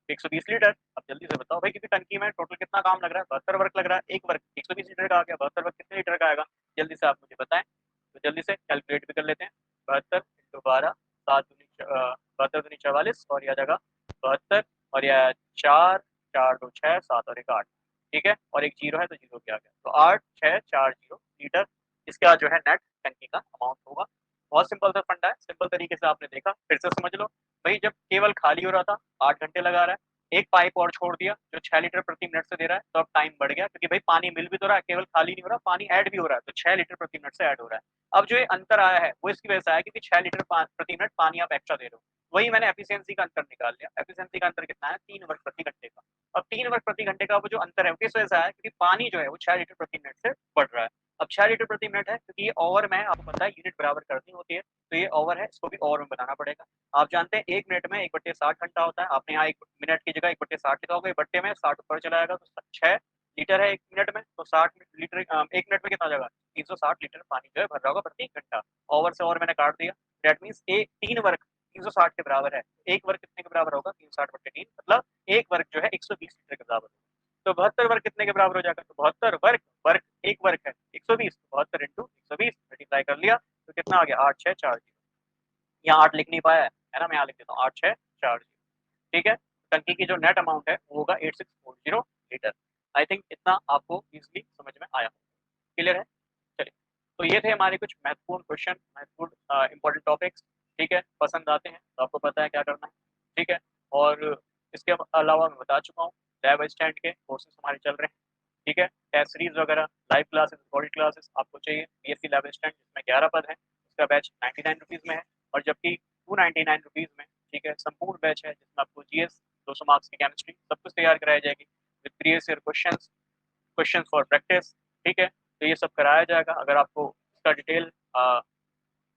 120 लीटर। अब जल्दी से बताओ भाई, क्योंकि टंकी में टोटल कितना काम लग रहा है? 72 वर्ग लग रहा है। एक वर्ग 120 लीटर का आ गया, 72 वर्ग कितने लीटर का आएगा? जल्दी से आप मुझे बताएं। तो जल्दी से कैलकुलेट भी कर लेते हैं। 72 इंटू 12, 72 दूनी 44 और यह आ जाएगा 72 और यह 4, 4 2 6, 7 और 1 8, ठीक है? और एक जीरो है तो जीरो भी आ गया। तो 8 6 4 0 लीटर इसका जो है नेट टंकी का अमाउंट होगा। बहुत सिंपल सा फंडा है, सिंपल तरीके से आपने देखा, फिर से समझ लो। भाई जब केवल खाली हो रहा था 8 घंटे लगा रहा है, एक पाइप और छोड़ दिया जो 6 लीटर प्रति मिनट से दे रहा है, तो अब टाइम बढ़ गया, क्योंकि भाई पानी मिल भी तो रहा है, केवल खाली नहीं हो रहा, पानी ऐड भी हो रहा है, तो 6 लीटर प्रति मिनट से ऐड हो रहा है। अब जो ये अंतर आया है वो इसकी वजह से आया क्योंकि 6 लीटर प्रति मिनट पानी आप एक्स्ट्रा दे रहे हो। वही मैंने एफिशिएंसी का अंतर निकाल लिया। एफिशिएंसी का अंतर कितना है? 3 वर्ग प्रति घंटे का। अब 3 वर्ग प्रति घंटे का वो जो अंतर है वो किस वजह से आया? क्योंकि पानी जो है वो 6 लीटर प्रति मिनट से बढ़ रहा है। अब 6 लीटर प्रति मिनट है क्योंकि ये ओवर में है, आपको पता है यूनिट बराबर करनी होती है, तो ये ओवर है, इसको भी ओवर में बनाना पड़ेगा। आप जानते हैं 1 मिनट में 1/60 घंटा होता है। आपने यहाँ 1 मिनट की जगह 1/60 लिखा होगा, ये बट्टे में 60 ऊपर चला जाएगा, तो 6 लीटर है 1 मिनट में, तो 60 लीटर 1 मिनट में कितना हो जाएगा? 360 लीटर पानी जो है भर रहा होगा प्रति घंटा। ओवर से ओवर मैंने काट दिया, दैट मीन्स 3 वर्ग 360 के बराबर है। 1 वर्ग कितने के बराबर होगा? 360/3, मतलब 1 वर्ग जो है 120 लीटर के बराबर होगा। तो 72 वर्ग कितने के बराबर हो जाएगा? तो 72 वर्ग, वर्ग 1 वर्ग है 120, 72 इंटू 120 मल्टीप्लाई कर लिया, तो कितना आ गया? 8 6 4 0। यहाँ 8 लिख नहीं पाया है ना? मैं यहाँ लिख देता हूँ 8 6 4 0, ठीक है? टंकी की जो नेट अमाउंट है वो होगा 8640 लीटर। आई थिंक इतना आपको इजीली समझ में आया होगा। क्लियर है? चलिए, तो ये थे हमारे कुछ महत्वपूर्ण क्वेश्चन, महत्वपूर्ण इंपॉर्टेंट टॉपिक्स, ठीक है? पसंद आते हैं तो आपको पता है क्या करना है, ठीक है? और इसके अलावा मैं बता चुका हूँ, लैब असिस्टेंट के कोर्सेज हमारे चल रहे हैं, ठीक है? टेस्ट सीरीज वगैरह, लाइव क्लासेस, रिकॉर्डेड क्लासेस आपको चाहिए। बीएससी लैब असिस्टेंट जिसमें 11 पद हैं, इसका बैच 99 रुपीज़ में है, और जबकि 299 रुपीज़ में, ठीक है, संपूर्ण बैच है जिसमें आपको जीएस 200 मार्क्स की केमिस्ट्री सब कुछ तैयार कराई जाएगी with previous year questions, question for practice, ठीक है? तो ये सब कराया जाएगा। अगर आपको इसका डिटेल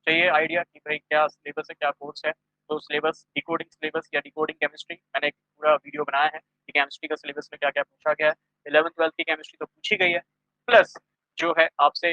चाहिए आइडिया कि भाई क्या सिलेबस है, क्या कोर्स है, तो सिलेबस, डिकोडिंग सिलेबस या डिकोडिंग केमिस्ट्री, मैंने एक पूरा वीडियो बनाया है कि केमिस्ट्री का सिलेबस में क्या-क्या पूछा गया है। 11th-12th की केमिस्ट्री तो पूछी गई है, प्लस जो है आपसे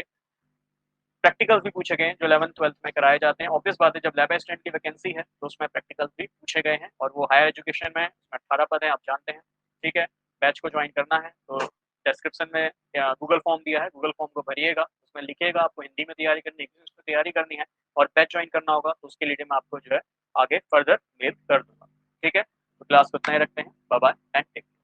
प्रैक्टिकल्स भी पूछे गए हैं जो 11th-12th में कराए जाते हैं। ऑब्वियस बात है, जब लैब असिस्टेंट की वैकेंसी है तो उसमें प्रैक्टिकल्स भी पूछे गए हैं, और वो हायर एजुकेशन में है, उसमें 18 पद हैं, आप जानते हैं, ठीक है? बैच को ज्वाइन करना है तो डिस्क्रिप्शन में या गूगल फॉर्म दिया है, गूगल फॉर्म को भरिएगा, उसमें लिखिएगा आपको हिंदी में तैयारी करनी है, इंग्लिश में तैयारी करनी है, और बैच ज्वाइन करना होगा, तो उसके लिए मैं आपको जो है आगे फर्दर मेल कर दूँगा, ठीक है? तो क्लास को इतना ही रखते हैं। Bye bye and take care.